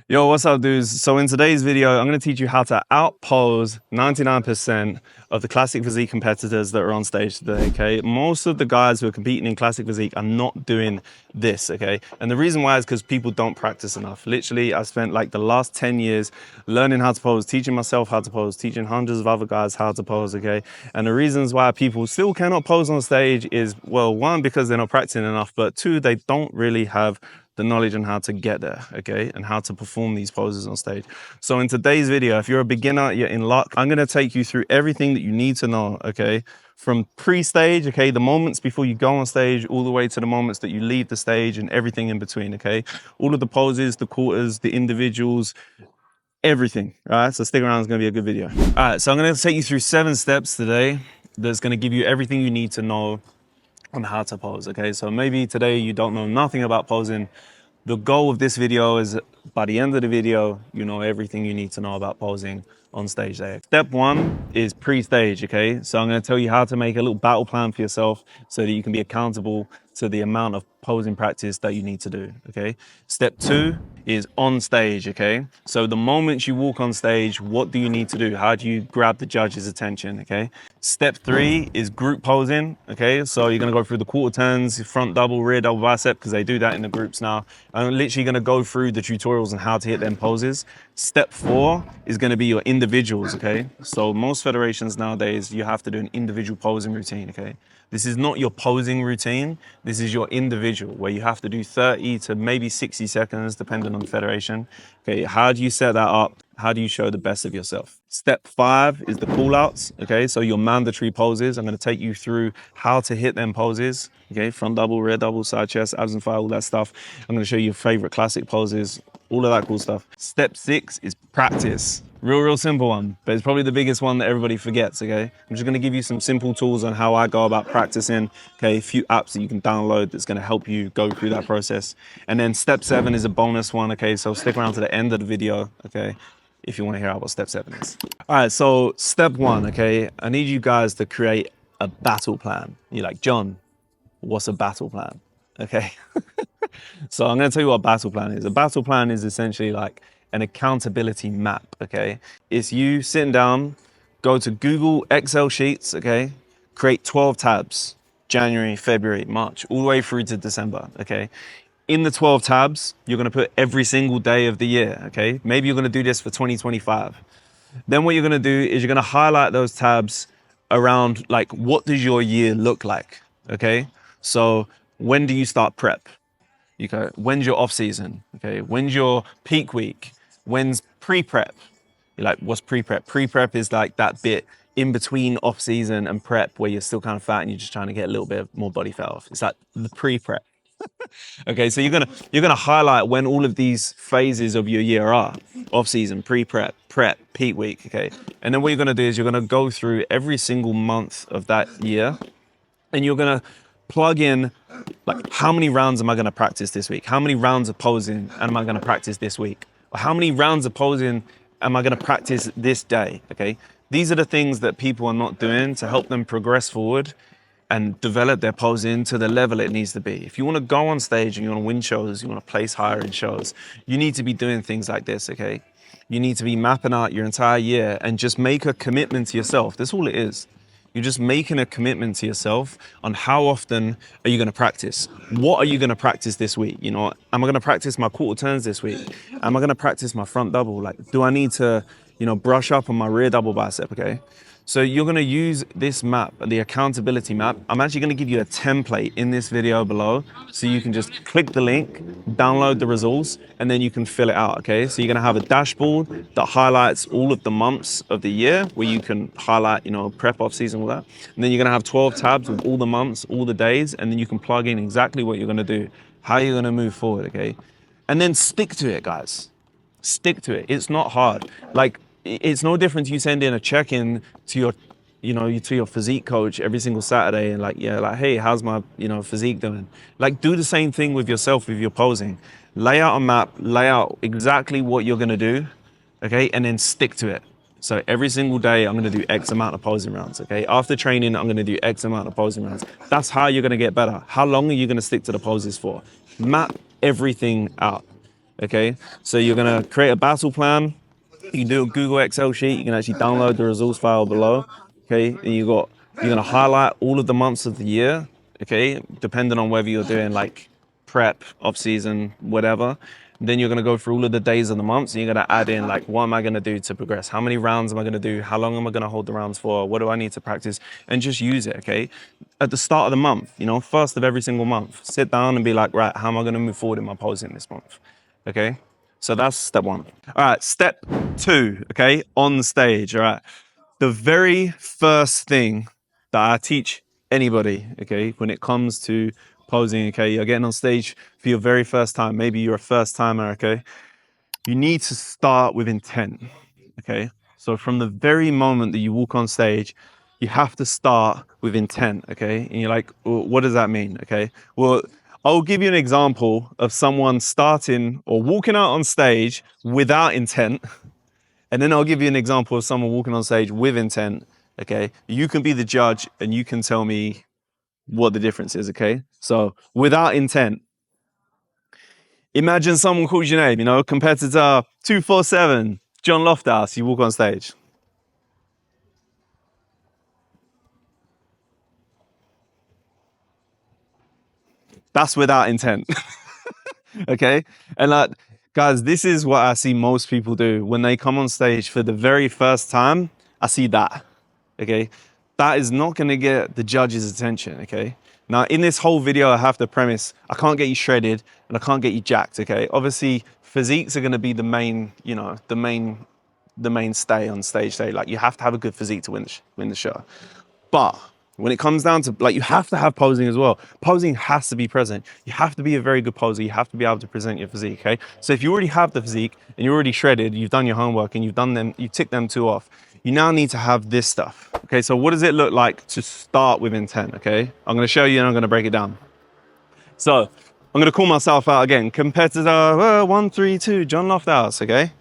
Yo, what's up, dudes? So in today's video, I'm going to teach you how to outpose 99% of the classic physique competitors that are on stage today, okay? Most of the guys who are competing in classic physique are not doing this, okay? And the reason why is because people don't practice enough. Literally, I spent like the last 10 years learning how to pose, teaching myself how to pose, teaching hundreds of other guys how to pose, okay? And the reasons why people still cannot pose on stage is, well, one, because they're not practicing enough, but two, they don't really have the knowledge on how to get there, okay, and how to perform these poses on stage. So in today's video, if you're a beginner, you're in luck. I'm gonna take you through everything that you need to know, okay, from pre-stage, okay, the moments before you go on stage, all the way to the moments that you leave the stage and everything in between, okay? All of the poses, the quarters, the individuals, everything, all right? So stick around, it's gonna be a good video. All right, so I'm gonna take you through 7 steps today that's gonna give you everything you need to know on how to pose, okay? So maybe today you don't know nothing about posing. The goal of this video is by the end of the video, you know everything you need to know about posing on stage there. Step 1 is pre-stage, okay? So I'm gonna tell you how to make a little battle plan for yourself so that you can be accountable to the amount of posing practice that you need to do, okay? Step 2 is on stage, okay? So the moment you walk on stage, what do you need to do? How do you grab the judge's attention, okay? Step 3 is group posing, okay? So you're gonna go through the quarter turns, front double, rear double bicep, because they do that in the groups now. I'm literally gonna go through the tutorials on how to hit them poses. Step 4 is gonna be your individuals, okay? So most federations nowadays, you have to do an individual posing routine, okay? This is not your posing routine. This is your individual, where you have to do 30 to maybe 60 seconds, depending on the federation. Okay, how do you set that up? How do you show the best of yourself? Step 5 is the call outs. Okay, so your mandatory poses. I'm gonna take you through how to hit them poses. Okay, front double, rear double, side chest, abs and thigh, all that stuff. I'm gonna show you your favorite classic poses, all of that cool stuff. Step 6 is practice. Real simple one, but it's probably the biggest one that everybody forgets, okay? I'm just gonna give you some simple tools on how I go about practicing, okay? A few apps that you can download that's gonna help you go through that process. And then step 7 is a bonus one, okay? So stick around to the end of the video, okay? If you wanna hear out what step 7 is. All right, so step 1, okay? I need you guys to create a battle plan. You're like, John, what's a battle plan? Okay. So I'm going to tell you what a battle plan is. A battle plan is essentially like an accountability map, okay? It's you sitting down, go to Google Excel sheets, okay? Create 12 tabs, January, February, March, all the way through to December, okay? In the 12 tabs, you're going to put every single day of the year, okay? Maybe you're going to do this for 2025. Then what you're going to do is you're going to highlight those tabs around like, what does your year look like, okay? So when do you start prep? You go, when's your off season? Okay, when's your peak week? When's pre-prep? You're like, what's pre-prep? Pre-prep is like that bit in between off season and prep where you're still kind of fat and you're just trying to get a little bit more body fat off. It's like the pre-prep. Okay, so you're gonna highlight when all of these phases of your year are: off season, pre-prep, prep, peak week. Okay, and then what you're gonna do is you're gonna go through every single month of that year, and you're gonna plug in like, how many rounds am I going to practice this week? How many rounds of posing am I going to practice this week? Or how many rounds of posing am I going to practice this day? Okay, these are the things that people are not doing to help them progress forward and develop their posing to the level it needs to be. If you want to go on stage and you want to win shows, you want to place higher in shows, you need to be doing things like this, okay? You need to be mapping out your entire year and just make a commitment to yourself. That's all it is. You're just making a commitment to yourself on how often are you going to practice? What are you going to practice this week? You know, am I going to practice my quarter turns this week? Am I going to practice my front double? Like, do I need to, you know, brush up on my rear double bicep, okay? So you're going to use this map, the accountability map. I'm actually going to give you a template in this video below, so you can just click the link, download the results, and then you can fill it out, okay? So you're going to have a dashboard that highlights all of the months of the year, where you can highlight, you know, prep, off season, all that. And then you're going to have 12 tabs with all the months, all the days, and then you can plug in exactly what you're going to do, how you're going to move forward, okay? And then stick to it, guys. Stick to it. It's not hard. Like, it's no different to you sending a check-in to your, you know, to your physique coach every single Saturday and like, yeah, like, hey, how's my, you know, physique doing? Like, do the same thing with yourself, with your posing. Lay out a map, lay out exactly what you're gonna do, okay? And then stick to it. So every single day, I'm gonna do X amount of posing rounds, okay? After training, I'm gonna do X amount of posing rounds. That's how you're gonna get better. How long are you gonna stick to the poses for? Map everything out. Okay, so you're gonna create a battle plan. You can do a Google Excel sheet. You can actually download the results file below. Okay, and you're gonna highlight all of the months of the year. Okay, depending on whether you're doing like prep, off season, whatever. Then you're gonna go through all of the days of the months, and you're gonna add in like, what am I gonna do to progress? How many rounds am I gonna do? How long am I gonna hold the rounds for? What do I need to practice? And just use it. Okay, at the start of the month, you know, first of every single month, sit down and be like, right, how am I gonna move forward in my posing this month? Okay, so that's step one. All right, step two, okay, on the stage. All right, the very first thing that I teach anybody, okay, when it comes to posing, okay, you're getting on stage for your very first time, maybe you're a first timer, okay, you need to start with intent, okay? So from the very moment that you walk on stage, you have to start with intent, okay? And you're like, well, what does that mean, okay? Well, I'll give you an example of someone starting or walking out on stage without intent. And then I'll give you an example of someone walking on stage with intent, okay? You can be the judge and you can tell me what the difference is, okay? So without intent, imagine someone calls your name, you know, competitor 247, John Lofthouse, you walk on stage. That's without intent, okay? And like, guys, this is what I see most people do when they come on stage for the very first time. I see that, okay? That is not gonna get the judge's attention, okay? Now, in this whole video, I have the premise, I can't get you shredded and I can't get you jacked, okay? Obviously, physiques are gonna be the main, you know, the mainstay on stage day. Like, you have to have a good physique to win the show. But when it comes down to, like, you have to have posing as well. Posing has to be present. You have to be a very good poser. You have to be able to present your physique, okay? So if you already have the physique and you're already shredded, you've done your homework and you tick them two off, you now need to have this stuff. Okay, so what does it look like to start with intent, okay? I'm gonna show you and I'm gonna break it down. So I'm gonna call myself out again. Competitor 132, John Lofthouse, okay?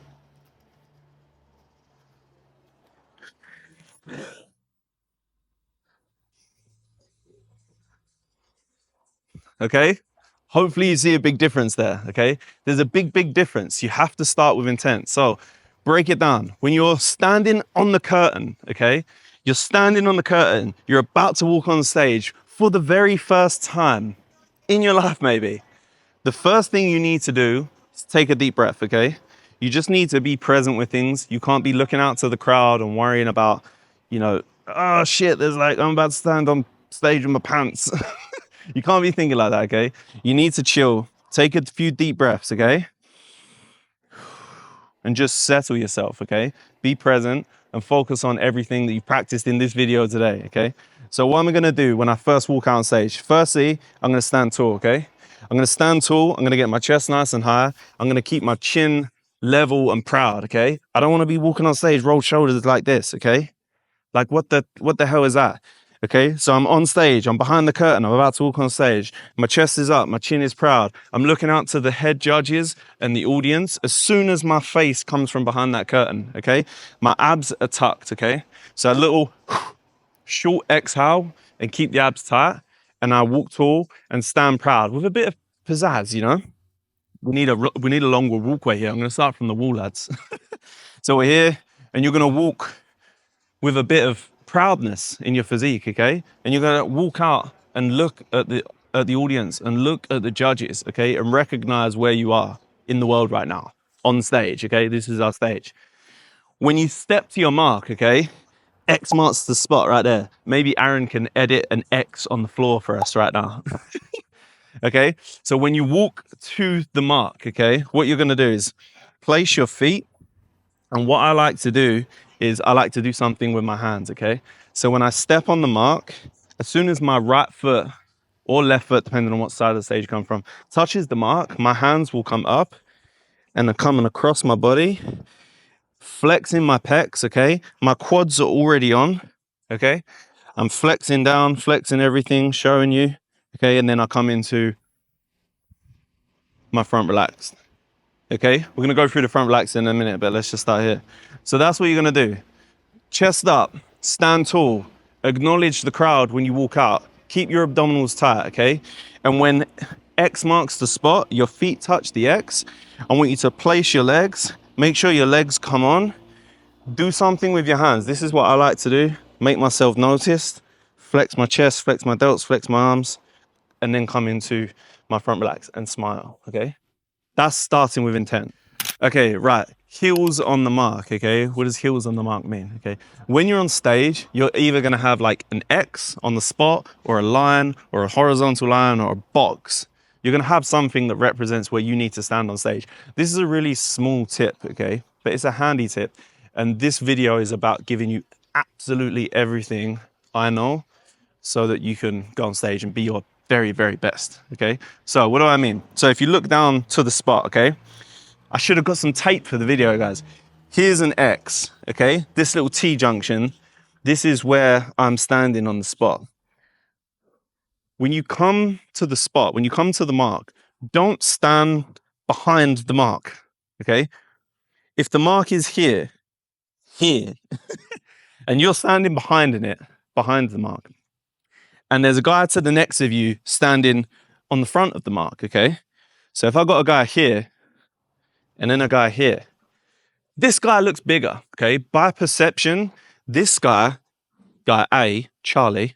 Okay? Hopefully you see a big difference there, okay? There's a big difference. You have to start with intent. So break it down. When you're standing on the curtain, okay? You're standing on the curtain, you're about to walk on stage for the very first time in your life, maybe. The first thing you need to do is take a deep breath, okay? You just need to be present with things. You can't be looking out to the crowd and worrying about, you know, oh shit, there's like, I'm about to stand on stage with my pants. You can't be thinking like that, okay? You need to chill. Take a few deep breaths, okay? And just settle yourself, okay? Be present and focus on everything that you practiced in this video today, okay? So what am I gonna do when I first walk out on stage? Firstly, I'm gonna stand tall, okay? I'm gonna stand tall, I'm gonna get my chest nice and high. I'm gonna keep my chin level and proud, okay? I don't wanna be walking on stage, rolled shoulders like this, okay? Like what the hell is that? Okay, so I'm on stage, I'm behind the curtain, I'm about to walk on stage. My chest is up, my chin is proud. I'm looking out to the head judges and the audience. As soon as my face comes from behind that curtain, okay, my abs are tucked, okay? So a little short exhale and keep the abs tight. And I walk tall and stand proud with a bit of pizzazz, you know? We need a longer walkway here. I'm gonna start from the wall, lads. So we're here and you're gonna walk with a bit of proudness in your physique, okay? And you're gonna walk out and look at the audience and look at the judges, okay? And recognize where you are in the world right now, on stage, okay? This is our stage. When you step to your mark, okay? X marks the spot right there. Maybe Aaron can edit an X on the floor for us right now. Okay? So when you walk to the mark, okay, what you're gonna do is place your feet. And what I like to do is I like to do something with my hands, okay? So when I step on the mark, as soon as my right foot or left foot, depending on what side of the stage you come from, touches the mark, my hands will come up and they're coming across my body, flexing my pecs, okay? My quads are already on, okay? I'm flexing down, flexing everything, showing you, okay? And then I come into my front relaxed. Okay, we're gonna go through the front relax in a minute, but let's just start here. So that's what you're gonna do. Chest up, stand tall, acknowledge the crowd when you walk out. Keep your abdominals tight, okay? And when X marks the spot, your feet touch the X. I want you to place your legs, make sure your legs come on. Do something with your hands. This is what I like to do. Make myself noticed, flex my chest, flex my delts, flex my arms, and then come into my front relax and smile, okay? That's starting with intent. Okay, right, heels on the mark, okay? What does heels on the mark mean, okay? When you're on stage, you're either gonna have like an X on the spot, or a line, or a horizontal line, or a box. You're gonna have something that represents where you need to stand on stage. This is a really small tip, okay? But it's a handy tip. And this video is about giving you absolutely everything I know so that you can go on stage and be your very, very best, okay? So what do I mean? So if you look down to the spot, okay? I should have got some tape for the video, guys. Here's an X, okay? This little T junction, this is where I'm standing on the spot. When you come to the spot, when you come to the mark, don't stand behind the mark, okay? If the mark is here, and you're standing behind the mark, and there's a guy to the next of you standing on the front of the mark, okay? So if I've got a guy here, and then a guy here, this guy looks bigger, okay? By perception, this guy A, Charlie,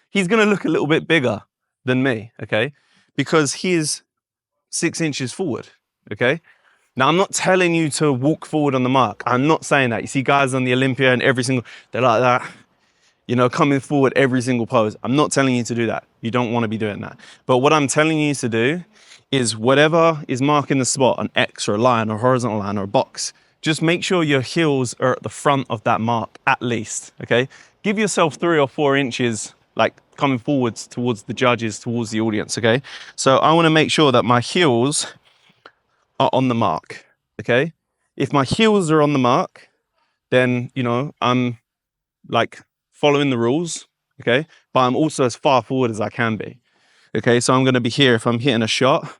he's gonna look a little bit bigger than me, okay? Because he is 6 inches forward, okay? Now, I'm not telling you to walk forward on the mark. I'm not saying that. You see guys on the Olympia and they're like that, you know, coming forward every single pose. I'm not telling you to do that. You don't want to be doing that. But what I'm telling you to do is whatever is marking the spot, an X or a line or a horizontal line or a box, just make sure your heels are at the front of that mark at least, okay? Give yourself 3 or 4 inches like coming forwards towards the judges, towards the audience, okay? So I want to make sure that my heels are on the mark, okay? If my heels are on the mark, then, you know, I'm like following the rules, okay? But I'm also as far forward as I can be, okay? So I'm gonna be here if I'm hitting a shot,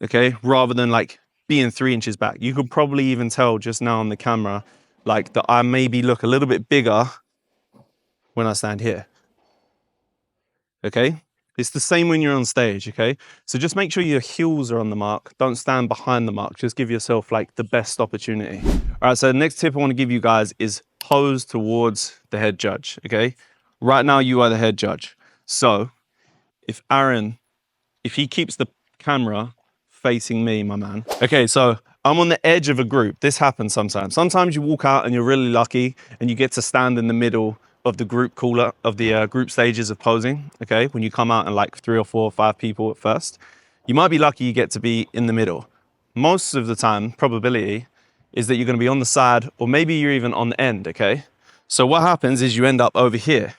okay? Rather than like being 3 inches back. You could probably even tell just now on the camera, like that I maybe look a little bit bigger when I stand here, okay? It's the same when you're on stage, okay? So just make sure your heels are on the mark. Don't stand behind the mark. Just give yourself like the best opportunity. All right, so the next tip I want to give you guys is pose towards the head judge, okay? Right now you are the head judge. So if Aaron, if he keeps the camera facing me, my man. Okay, so I'm on the edge of a group. This happens sometimes. Sometimes you walk out and you're really lucky and you get to stand in the middle of the group cooler of the group stages of posing, okay? When you come out and like 3 or 4 or 5 people at first, you might be lucky you get to be in the middle. Most of the time, probability is that you're gonna be on the side or maybe you're even on the end, okay? So what happens is you end up over here.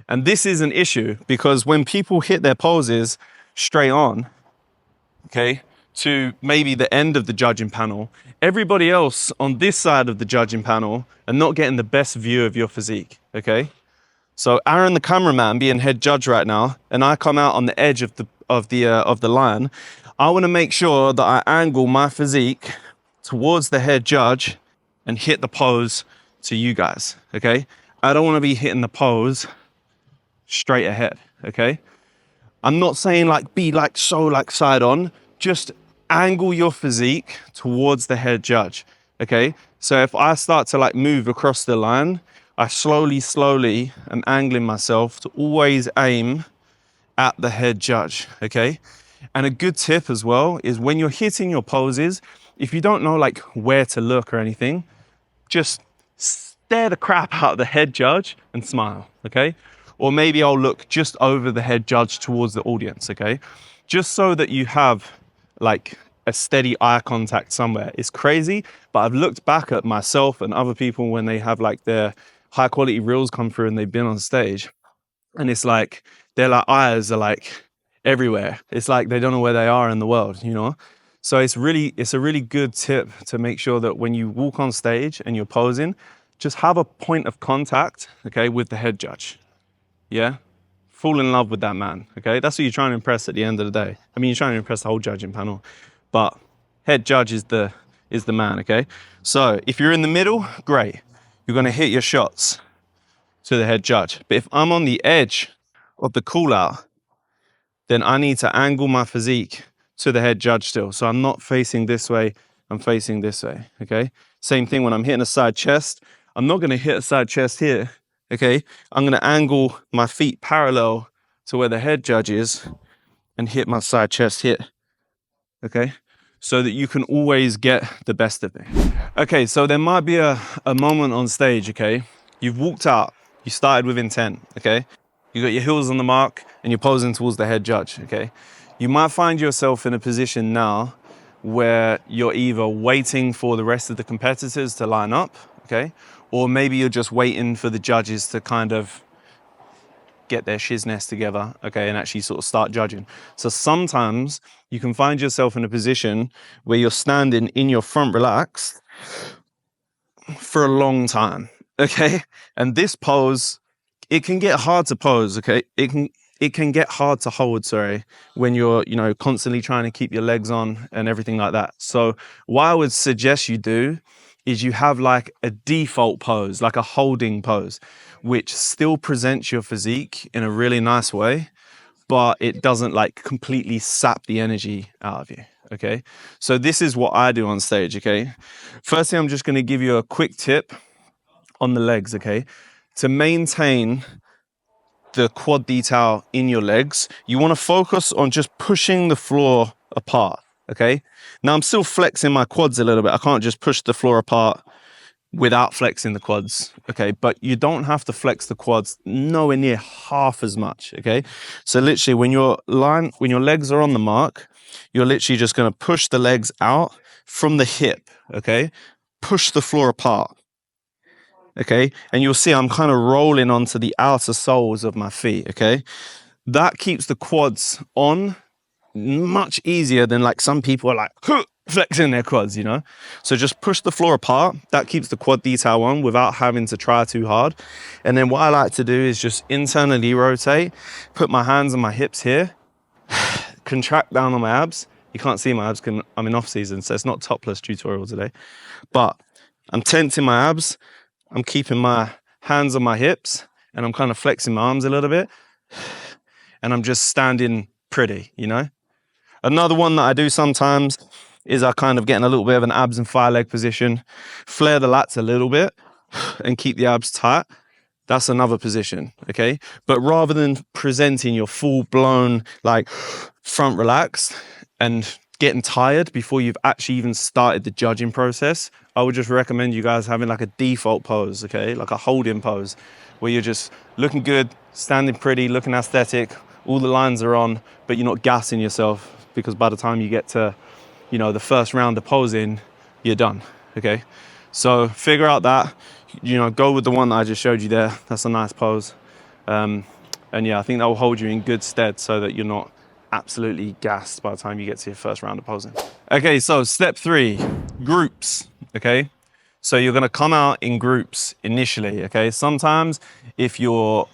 And this is an issue because when people hit their poses straight on, okay, to maybe the end of the judging panel, everybody else on this side of the judging panel are not getting the best view of your physique, okay? So Aaron, the cameraman, being head judge right now, and I come out on the edge of the line, I want to make sure that I angle my physique towards the head judge and hit the pose to you guys, okay? I don't want to be hitting the pose straight ahead, okay? I'm not saying like be like so like side on, just angle your physique towards the head judge, okay? So if I start to like move across the line, I slowly am angling myself to always aim at the head judge, okay? And a good tip as well is when you're hitting your poses, if you don't know like where to look or anything, just stare the crap out of the head judge and smile, okay? Or maybe I'll look just over the head judge towards the audience, okay? Just so that you have like a steady eye contact somewhere. It's crazy, but I've looked back at myself and other people when they have like their high quality reels come through and they've been on stage, and it's like their like eyes are like everywhere. It's like they don't know where they are in the world, you know? So it's a really good tip to make sure that when you walk on stage and you're posing, just have a point of contact, okay, with the head judge. Yeah? Fall in love with that man, okay? That's what you're trying to impress at the end of the day. I mean, you're trying to impress the whole judging panel, but head judge is the man, okay? So if you're in the middle, great. You're gonna hit your shots to the head judge. But if I'm on the edge of the call out, then I need to angle my physique to the head judge still. So I'm not facing this way, I'm facing this way, okay? Same thing when I'm hitting a side chest. I'm not gonna hit a side chest here, okay? I'm gonna angle my feet parallel to where the head judge is and hit my side chest here, okay? So that you can always get the best of it. Okay, so there might be a moment on stage, okay? You've walked out, you started with intent, okay? You got your heels on the mark and you're posing towards the head judge, okay? You might find yourself in a position now where you're either waiting for the rest of the competitors to line up, okay? Or maybe you're just waiting for the judges to kind of get their shizness together, okay, and actually sort of start judging. So sometimes you can find yourself in a position where you're standing in your front relaxed for a long time, okay? And this pose, it can get hard to pose, okay? It can get hard to hold, sorry, when you're, you know, constantly trying to keep your legs on and everything like that. So what I would suggest you do is you have like a default pose, like a holding pose, which still presents your physique in a really nice way, but it doesn't like completely sap the energy out of you, okay? So this is what I do on stage, okay? Firstly, I'm just gonna give you a quick tip on the legs, okay? To maintain the quad detail in your legs, you wanna focus on just pushing the floor apart, okay? Now I'm still flexing my quads a little bit. I can't just push the floor apart without flexing the quads, okay? But you don't have to flex the quads nowhere near half as much, okay? So literally when your legs are on the mark, you're literally just gonna push the legs out from the hip, okay? Push the floor apart, okay? And you'll see I'm kind of rolling onto the outer soles of my feet, okay? That keeps the quads on much easier than like some people are like flexing their quads, you know? So just push the floor apart. That keeps the quad detail on without having to try too hard. And then what I like to do is just internally rotate, put my hands on my hips here, contract down on my abs. You can't see my abs because I'm in off season, so it's not topless tutorial today. But I'm tensing my abs, I'm keeping my hands on my hips, and I'm kind of flexing my arms a little bit. And I'm just standing pretty, you know? Another one that I do sometimes is I kind of get in a little bit of an abs and fire leg position, flare the lats a little bit and keep the abs tight. That's another position, okay? But rather than presenting your full blown like front relaxed and getting tired before you've actually even started the judging process, I would just recommend you guys having like a default pose, okay? Like a holding pose where you're just looking good, standing pretty, looking aesthetic, all the lines are on, but you're not gassing yourself because by the time you get to, you know, the first round of posing, you're done, okay? So figure out that, you know, go with the one that I just showed you there. That's a nice pose. And yeah, I think that will hold you in good stead so that you're not absolutely gassed by the time you get to your first round of posing. Okay, so step 3, groups, okay? So you're gonna come out in groups initially, okay? Sometimes if you're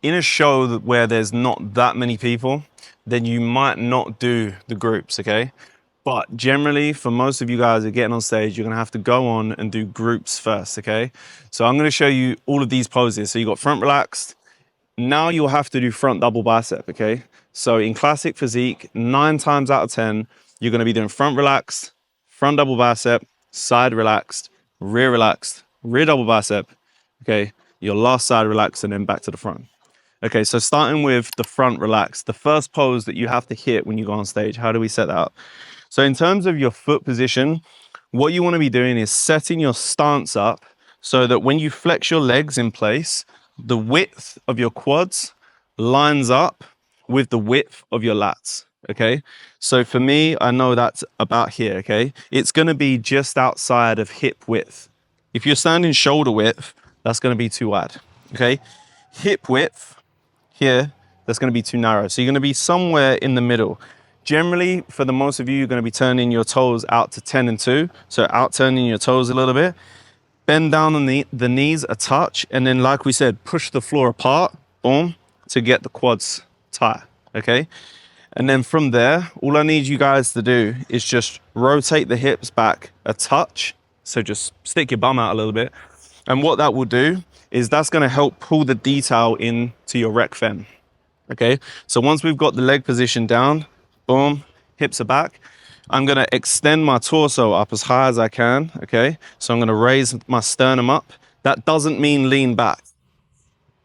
in a show where there's not that many people, then you might not do the groups, okay? But generally, for most of you guys that are getting on stage, you're gonna have to go on and do groups first, okay? So I'm gonna show you all of these poses. So you got front relaxed. Now you'll have to do front double bicep, okay? So in classic physique, 9 times out of 10, you're gonna be doing front relaxed, front double bicep, side relaxed, rear double bicep, okay? Your last side relaxed and then back to the front. Okay, so starting with the front relaxed, the first pose that you have to hit when you go on stage, how do we set that up? So in terms of your foot position, what you want to be doing is setting your stance up so that when you flex your legs in place, the width of your quads lines up with the width of your lats, okay? So for me, I know that's about here, okay? It's going to be just outside of hip width. If you're standing shoulder width, that's going to be too wide, okay? Hip width, here, that's going to be too narrow. So you're going to be somewhere in the middle. Generally, for the most of you, you're going to be turning your toes out to 10 and 2. So out turning your toes a little bit. Bend down on the knees a touch. And then, like we said, push the floor apart, boom, to get the quads tight, okay? And then from there, all I need you guys to do is just rotate the hips back a touch. So just stick your bum out a little bit. And what that will do is that's going to help pull the detail into your rec fem, Okay, so once we've got the leg position down, boom, hips are back. I'm gonna extend my torso up as high as I can, okay? So I'm gonna raise my sternum up. That doesn't mean lean back.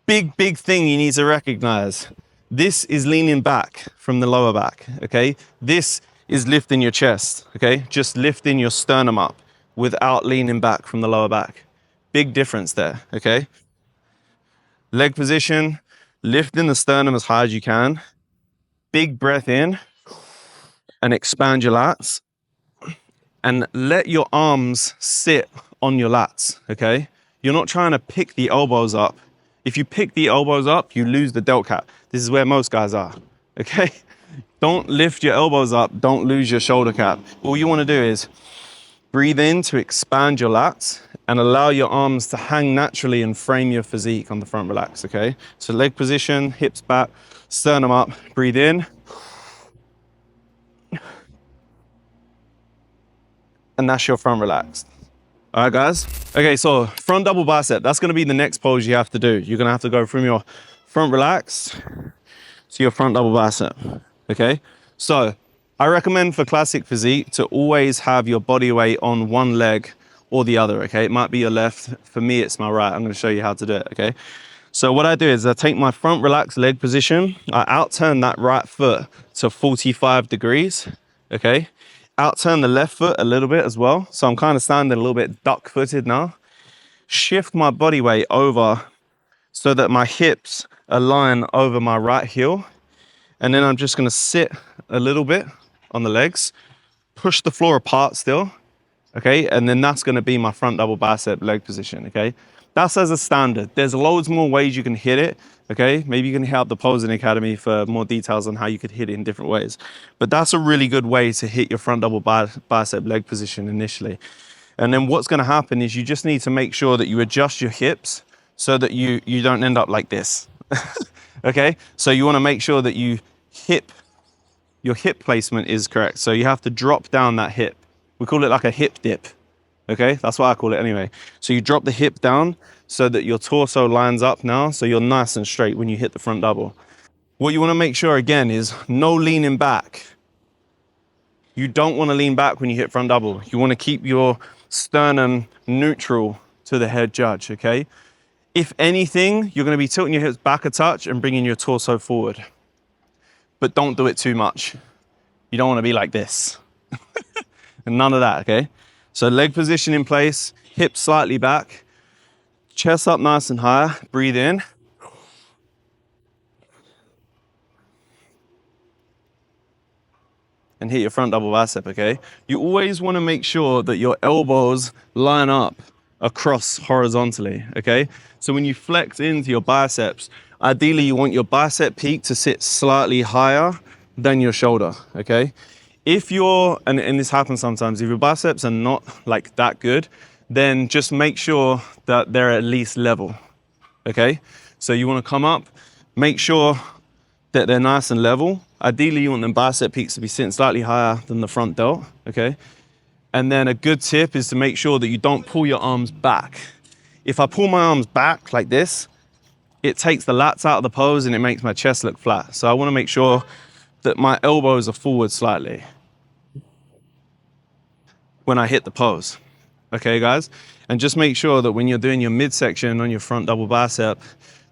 Big thing you need to recognize. This is leaning back from the lower back, okay? This is lifting your chest, okay? Just lifting your sternum up without leaning back from the lower back. Big difference there, okay? Leg position, lifting the sternum as high as you can. Big breath in and expand your lats. And let your arms sit on your lats, okay? You're not trying to pick the elbows up. If you pick the elbows up, you lose the delt cap. This is where most guys are, okay? Don't lift your elbows up, don't lose your shoulder cap. All you wanna do is breathe in to expand your lats and allow your arms to hang naturally and frame your physique on the front relax, okay? So leg position, hips back, sternum up, breathe in. And that's your front relaxed. All right, guys? Okay, so front double bicep, that's gonna be the next pose you have to do. You're gonna have to go from your front relax to your front double bicep, okay? So I recommend for classic physique to always have your body weight on one leg or the other, okay? It might be your left. For me, it's my right. I'm gonna show you how to do it, okay? So what I do is I take my front relaxed leg position, I outturn that right foot to 45 degrees, okay? Outturn the left foot a little bit as well. So I'm kind of standing a little bit duck-footed now. Shift my body weight over so that my hips align over my right heel. And then I'm just gonna sit a little bit on the legs, push the floor apart still, okay? And then that's gonna be my front double bicep leg position, okay? That's as a standard. There's loads more ways you can hit it, okay? Maybe you can hit up the Posing Academy for more details on how you could hit it in different ways. But that's a really good way to hit your front double bicep leg position initially. And then what's gonna happen is you just need to make sure that you adjust your hips so that you don't end up like this, okay? So you wanna make sure that your hip placement is correct. So you have to drop down that hip. We call it like a hip dip. Okay, that's what I call it anyway. So you drop the hip down so that your torso lines up now, so you're nice and straight when you hit the front double. What you wanna make sure again is no leaning back. You don't wanna lean back when you hit front double. You wanna keep your sternum neutral to the head judge, okay? If anything, you're gonna be tilting your hips back a touch and bringing your torso forward. But don't do it too much. You don't wanna be like this. And none of that, okay? So leg position in place, hips slightly back, chest up nice and high, breathe in. And hit your front double bicep, okay? You always wanna make sure that your elbows line up across horizontally, okay? So when you flex into your biceps, ideally you want your bicep peak to sit slightly higher than your shoulder, okay? If you're, and this happens sometimes, if your biceps are not like that good, then just make sure that they're at least level, okay? So you wanna come up, make sure that they're nice and level. Ideally, you want them bicep peaks to be sitting slightly higher than the front delt, okay? And then a good tip is to make sure that you don't pull your arms back. If I pull my arms back like this, it takes the lats out of the pose and it makes my chest look flat. So I wanna make sure that my elbows are forward slightly when I hit the pose, okay guys? And just make sure that when you're doing your midsection on your front double bicep,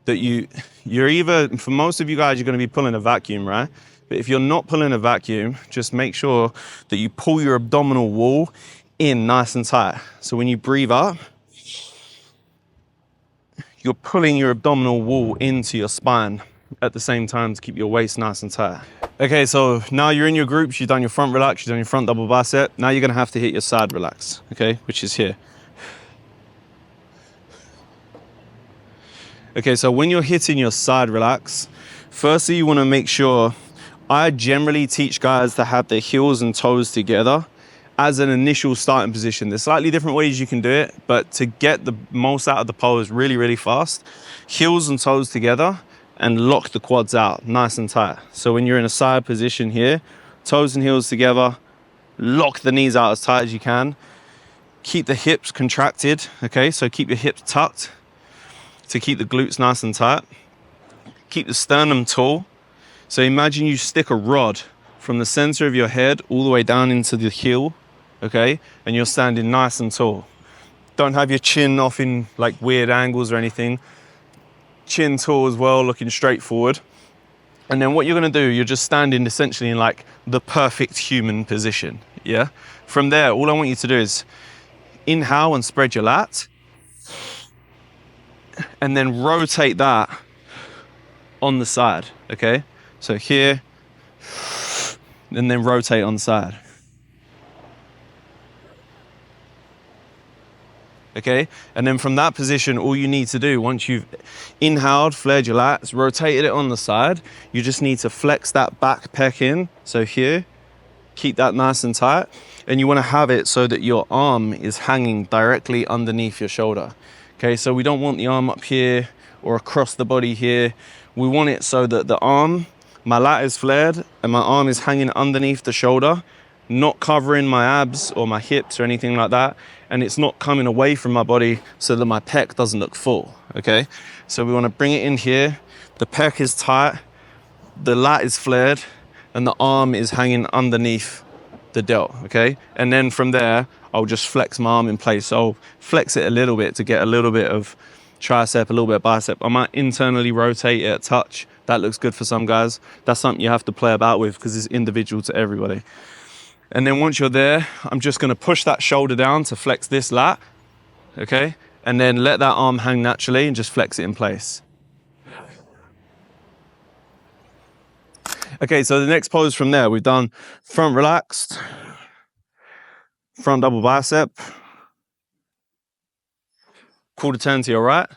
that you're either, for most of you guys, you're gonna be pulling a vacuum, right? But if you're not pulling a vacuum, just make sure that you pull your abdominal wall in nice and tight. So when you breathe up, you're pulling your abdominal wall into your spine at the same time to keep your waist nice and tight. Okay, so now you're in your groups, you've done your front relax, you've done your front double bicep. Now you're gonna have to hit your side relax, okay, which is here. Okay, so when you're hitting your side relax, firstly you wanna make sure, I generally teach guys to have their heels and toes together as an initial starting position. There's slightly different ways you can do it, but to get the most out of the pose really, really fast, heels and toes together, and lock the quads out nice and tight. So when you're in a side position here, toes and heels together, lock the knees out as tight as you can. Keep the hips contracted, okay? So keep your hips tucked to keep the glutes nice and tight. Keep the sternum tall, So imagine you stick a rod from the center of your head all the way down into the heel, okay? And you're standing nice and tall. Don't have your chin off in like weird angles or anything. Chin tall as well, looking straight forward. And then what you're gonna do, you're just standing essentially in like the perfect human position, yeah? From there, all I want you to do is inhale and spread your lats, and then rotate that on the side, okay? So here, and then rotate on the side. Okay, and then from that position, all you need to do, once you've inhaled, flared your lats, rotated it on the side, you just need to flex that back pec in. So here, keep that nice and tight. And you wanna have it so that your arm is hanging directly underneath your shoulder. Okay, so we don't want the arm up here or across the body here. We want it so that the arm, my lat is flared and my arm is hanging underneath the shoulder, not covering my abs or my hips or anything like that. And it's not coming away from my body so that my pec doesn't look full, okay? So we wanna bring it in here. The pec is tight, the lat is flared, and the arm is hanging underneath the delt, okay? And then from there, I'll just flex my arm in place. So I'll flex it a little bit to get a little bit of tricep, a little bit of bicep. I might internally rotate it at touch. That looks good for some guys. That's something you have to play about with because it's individual to everybody. And then once you're there, I'm just gonna push that shoulder down to flex this lat, okay? And then let that arm hang naturally and just flex it in place. Okay, so the next pose from there, we've done front relaxed, front double bicep, quarter turn to your right.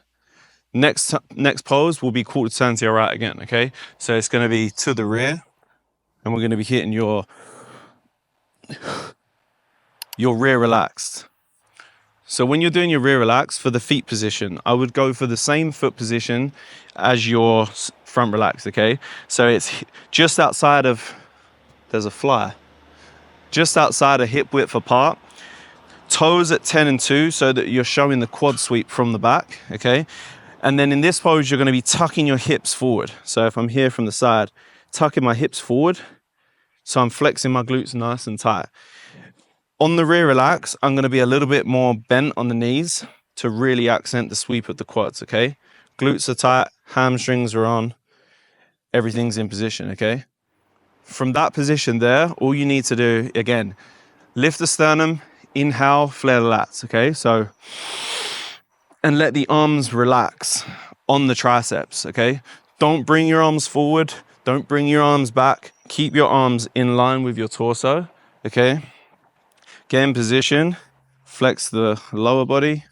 Next pose will be quarter turn to your right again, okay? So it's gonna be to the rear, and we're gonna be hitting your rear relaxed. So when you're doing your rear relaxed for the feet position, I would go for the same foot position as your front relaxed, okay? So it's just outside of, there's a fly, just outside of hip width apart, toes at 10 and 2 so that you're showing the quad sweep from the back, okay? And then in this pose, you're gonna be tucking your hips forward. So if I'm here from the side, tucking my hips forward, so I'm flexing my glutes nice and tight. On the rear relax, I'm gonna be a little bit more bent on the knees to really accent the sweep of the quads, okay? Glutes are tight, hamstrings are on, everything's in position, okay? From that position there, all you need to do, again, lift the sternum, inhale, flare the lats, okay? So, and let the arms relax on the triceps, okay? Don't bring your arms forward, don't bring your arms back, keep your arms in line with your torso, okay? Get in position, flex the lower body,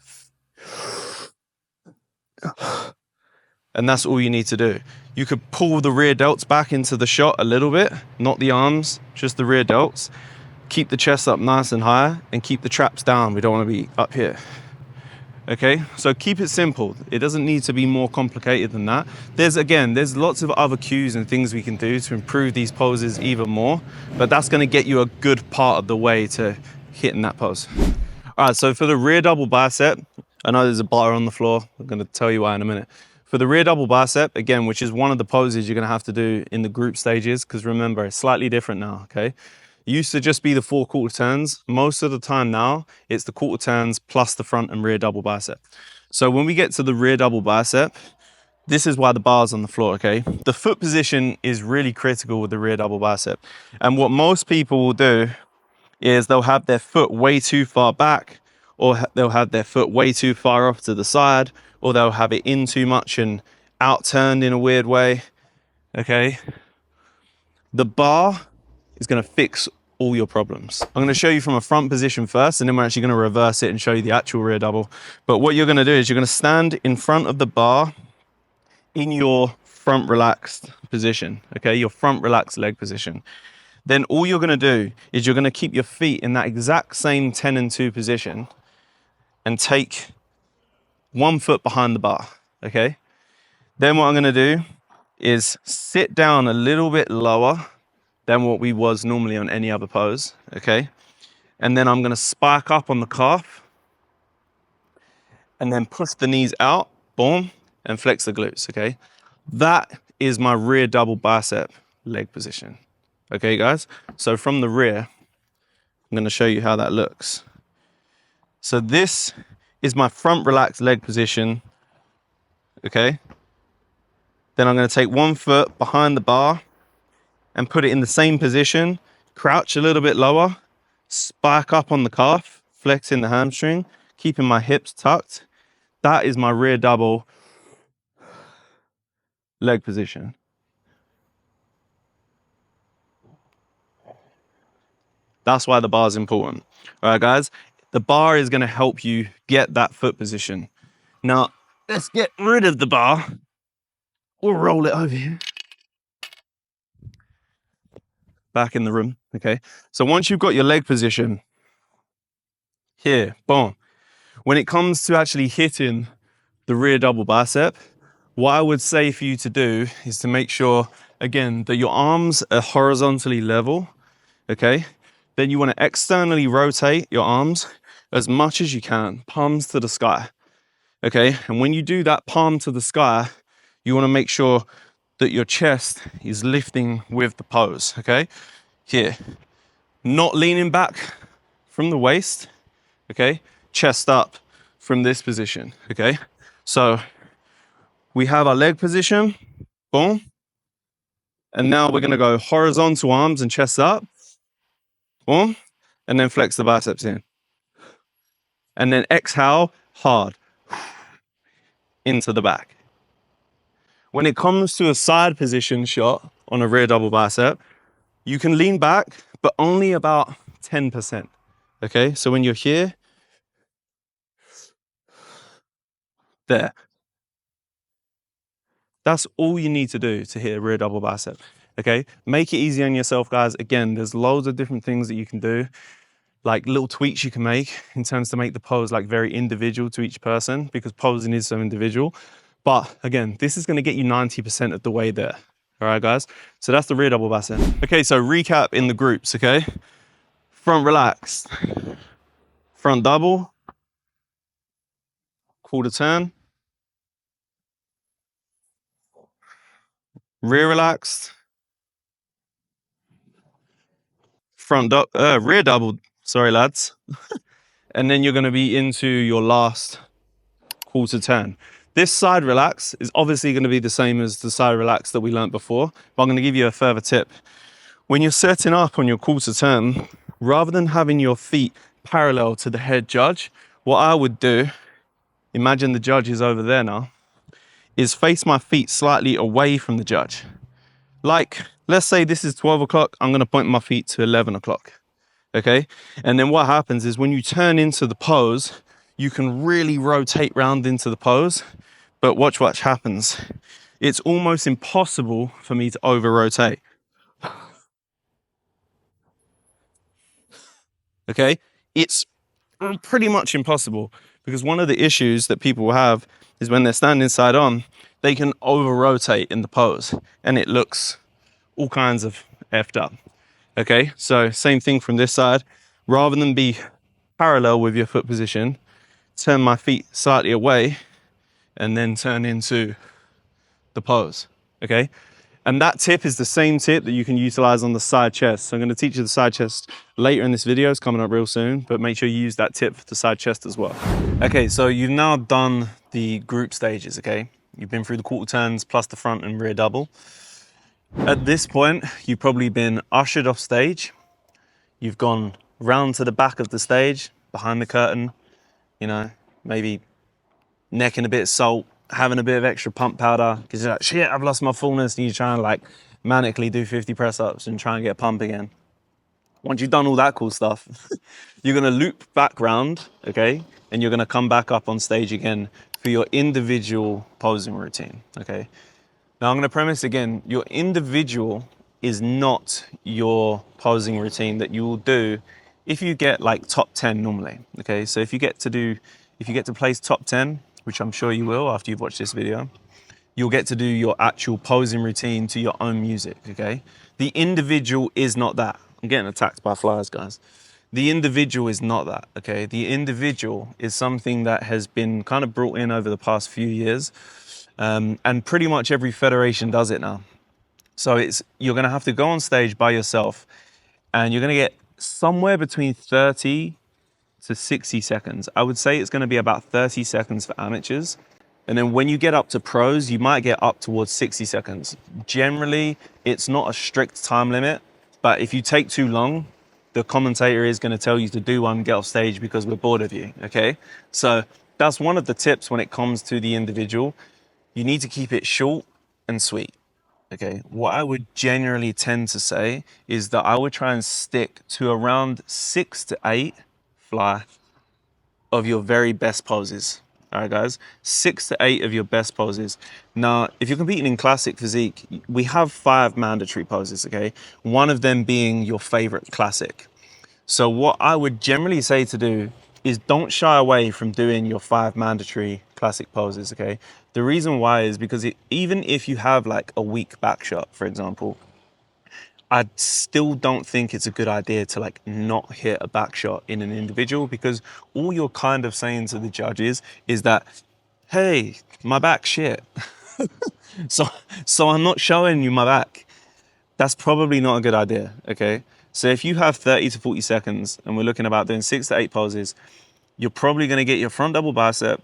and that's all you need to do. You could pull the rear delts back into the shot a little bit, not the arms, just the rear delts. Keep the chest up nice and high and keep the traps down. We don't want to be up here. Okay, so keep it simple. It doesn't need to be more complicated than that. There's lots of other cues and things we can do to improve these poses even more, but that's going to get you a good part of the way to hitting that pose. All right, so for the rear double bicep, I know there's a bar on the floor. I'm going to tell you why in a minute. For the rear double bicep, again, which is one of the poses you're going to have to do in the group stages, because remember, it's slightly different now, okay? It used to just be the 4 quarter turns. Most of the time now, it's the quarter turns plus the front and rear double bicep. So when we get to the rear double bicep, this is why the bar's on the floor, okay? The foot position is really critical with the rear double bicep. And what most people will do is they'll have their foot way too far back, or they'll have their foot way too far off to the side, or they'll have it in too much and out turned in a weird way, okay? The bar is gonna fix all your problems. I'm gonna show you from a front position first, and then we're actually gonna reverse it and show you the actual rear double. But what you're gonna do is you're gonna stand in front of the bar in your front relaxed position, okay? Your front relaxed leg position. Then all you're gonna do is you're gonna keep your feet in that exact same 10 and 2 position and take 1 foot behind the bar, okay? Then what I'm gonna do is sit down a little bit lower than what we was normally on any other pose, okay? And then I'm gonna spike up on the calf and then push the knees out, boom, and flex the glutes, okay? That is my rear double bicep, leg position. Okay, guys? So from the rear, I'm gonna show you how that looks. So this is my front relaxed leg position, okay? Then I'm gonna take 1 foot behind the bar and put it in the same position, crouch a little bit lower, spike up on the calf, flexing the hamstring, keeping my hips tucked. That is my rear double leg position. That's why the bar is important. All right, guys, the bar is gonna help you get that foot position. Now, let's get rid of the bar. We'll roll it over here. Back in the room, okay? So once you've got your leg position, here, boom. When it comes to actually hitting the rear double bicep, what I would say for you to do is to make sure, again, that your arms are horizontally level, okay? Then you want to externally rotate your arms as much as you can, palms to the sky, okay? And when you do that palm to the sky, you want to make sure that your chest is lifting with the pose, okay? Here, not leaning back from the waist, okay? Chest up from this position, okay? So we have our leg position, boom. And now we're gonna go horizontal arms and chest up, boom. And then flex the biceps in. And then exhale hard into the back. When it comes to a side position shot on a rear double bicep, you can lean back, but only about 10%, okay? So when you're here, there. That's all you need to do to hit a rear double bicep, okay? Make it easy on yourself, guys. Again, there's loads of different things that you can do, like little tweaks you can make in terms to make the pose like very individual to each person, because posing is so individual. But again, this is gonna get you 90% of the way there. All right, guys? So that's the rear double bicep. Okay, so recap in the groups, okay? Front relaxed, front double, quarter turn, rear relaxed, rear double, sorry lads. And then you're gonna be into your last quarter turn. This side relax is obviously gonna be the same as the side relax that we learned before, but I'm gonna give you a further tip. When you're setting up on your quarter turn, rather than having your feet parallel to the head judge, what I would do, imagine the judge is over there now, is face my feet slightly away from the judge. Like, let's say this is 12 o'clock, I'm gonna point my feet to 11 o'clock, okay? And then what happens is when you turn into the pose, you can really rotate round into the pose, but watch what happens. It's almost impossible for me to over rotate. Okay, it's pretty much impossible, because one of the issues that people have is when they're standing side on, they can over rotate in the pose and it looks all kinds of effed up. Okay, so same thing from this side. Rather than be parallel with your foot position, turn my feet slightly away and then turn into the pose, okay? And that tip is the same tip that you can utilize on the side chest. So I'm gonna teach you the side chest later in this video, it's coming up real soon, but make sure you use that tip for the side chest as well. Okay, so you've now done the group stages, okay? You've been through the quarter turns plus the front and rear double. At this point, you've probably been ushered off stage. You've gone round to the back of the stage, behind the curtain, you know, maybe necking a bit of salt, having a bit of extra pump powder, because you're like, shit, I've lost my fullness, and you're trying to like manically do 50 press-ups and try and get a pump again. Once you've done all that cool stuff, you're gonna loop back round, okay? And you're gonna come back up on stage again for your individual posing routine, okay? Now I'm gonna premise again, your individual is not your posing routine that you will do if you get like top 10 normally, okay? So if you get to place top 10, which I'm sure you will after you've watched this video, you'll get to do your actual posing routine to your own music, okay? The individual is not that. I'm getting attacked by flies, guys. The individual is not that, okay? The individual is something that has been kind of brought in over the past few years, and pretty much every federation does it now. So you're gonna have to go on stage by yourself and you're gonna get somewhere between 30 to 60 seconds. I would say it's gonna be about 30 seconds for amateurs. And then when you get up to pros, you might get up towards 60 seconds. Generally, it's not a strict time limit, but if you take too long, the commentator is gonna tell you to do one, get off stage because we're bored of you, okay? So that's one of the tips when it comes to the individual. You need to keep it short and sweet. Okay, what I would generally tend to say is that I would try and stick to around 6 to 8 fly of your very best poses. All right, guys, 6 to 8 of your best poses. Now, if you're competing in classic physique, we have 5 mandatory poses, okay? One of them being your favorite classic. So what I would generally say to do is don't shy away from doing your 5 mandatory classic poses, okay? The reason why is because even if you have like a weak back shot, for example, I still don't think it's a good idea to like not hit a back shot in an individual, because all you're kind of saying to the judges is that, hey, my back's shit. So I'm not showing you my back. That's probably not a good idea, okay? So if you have 30 to 40 seconds and we're looking about doing 6 to 8 poses, you're probably gonna get your front double bicep,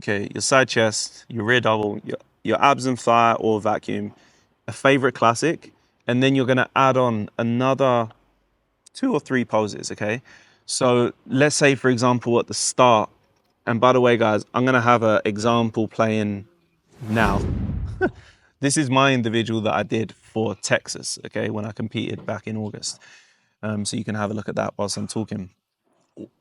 okay, your side chest, your rear double, your abs and thigh or vacuum, a favorite classic, and then you're gonna add on another 2 or 3 poses, okay? So let's say, for example, at the start, and by the way, guys, I'm gonna have an example playing now. This is my individual that I did for Texas, okay, when I competed back in August. So you can have a look at that whilst I'm talking.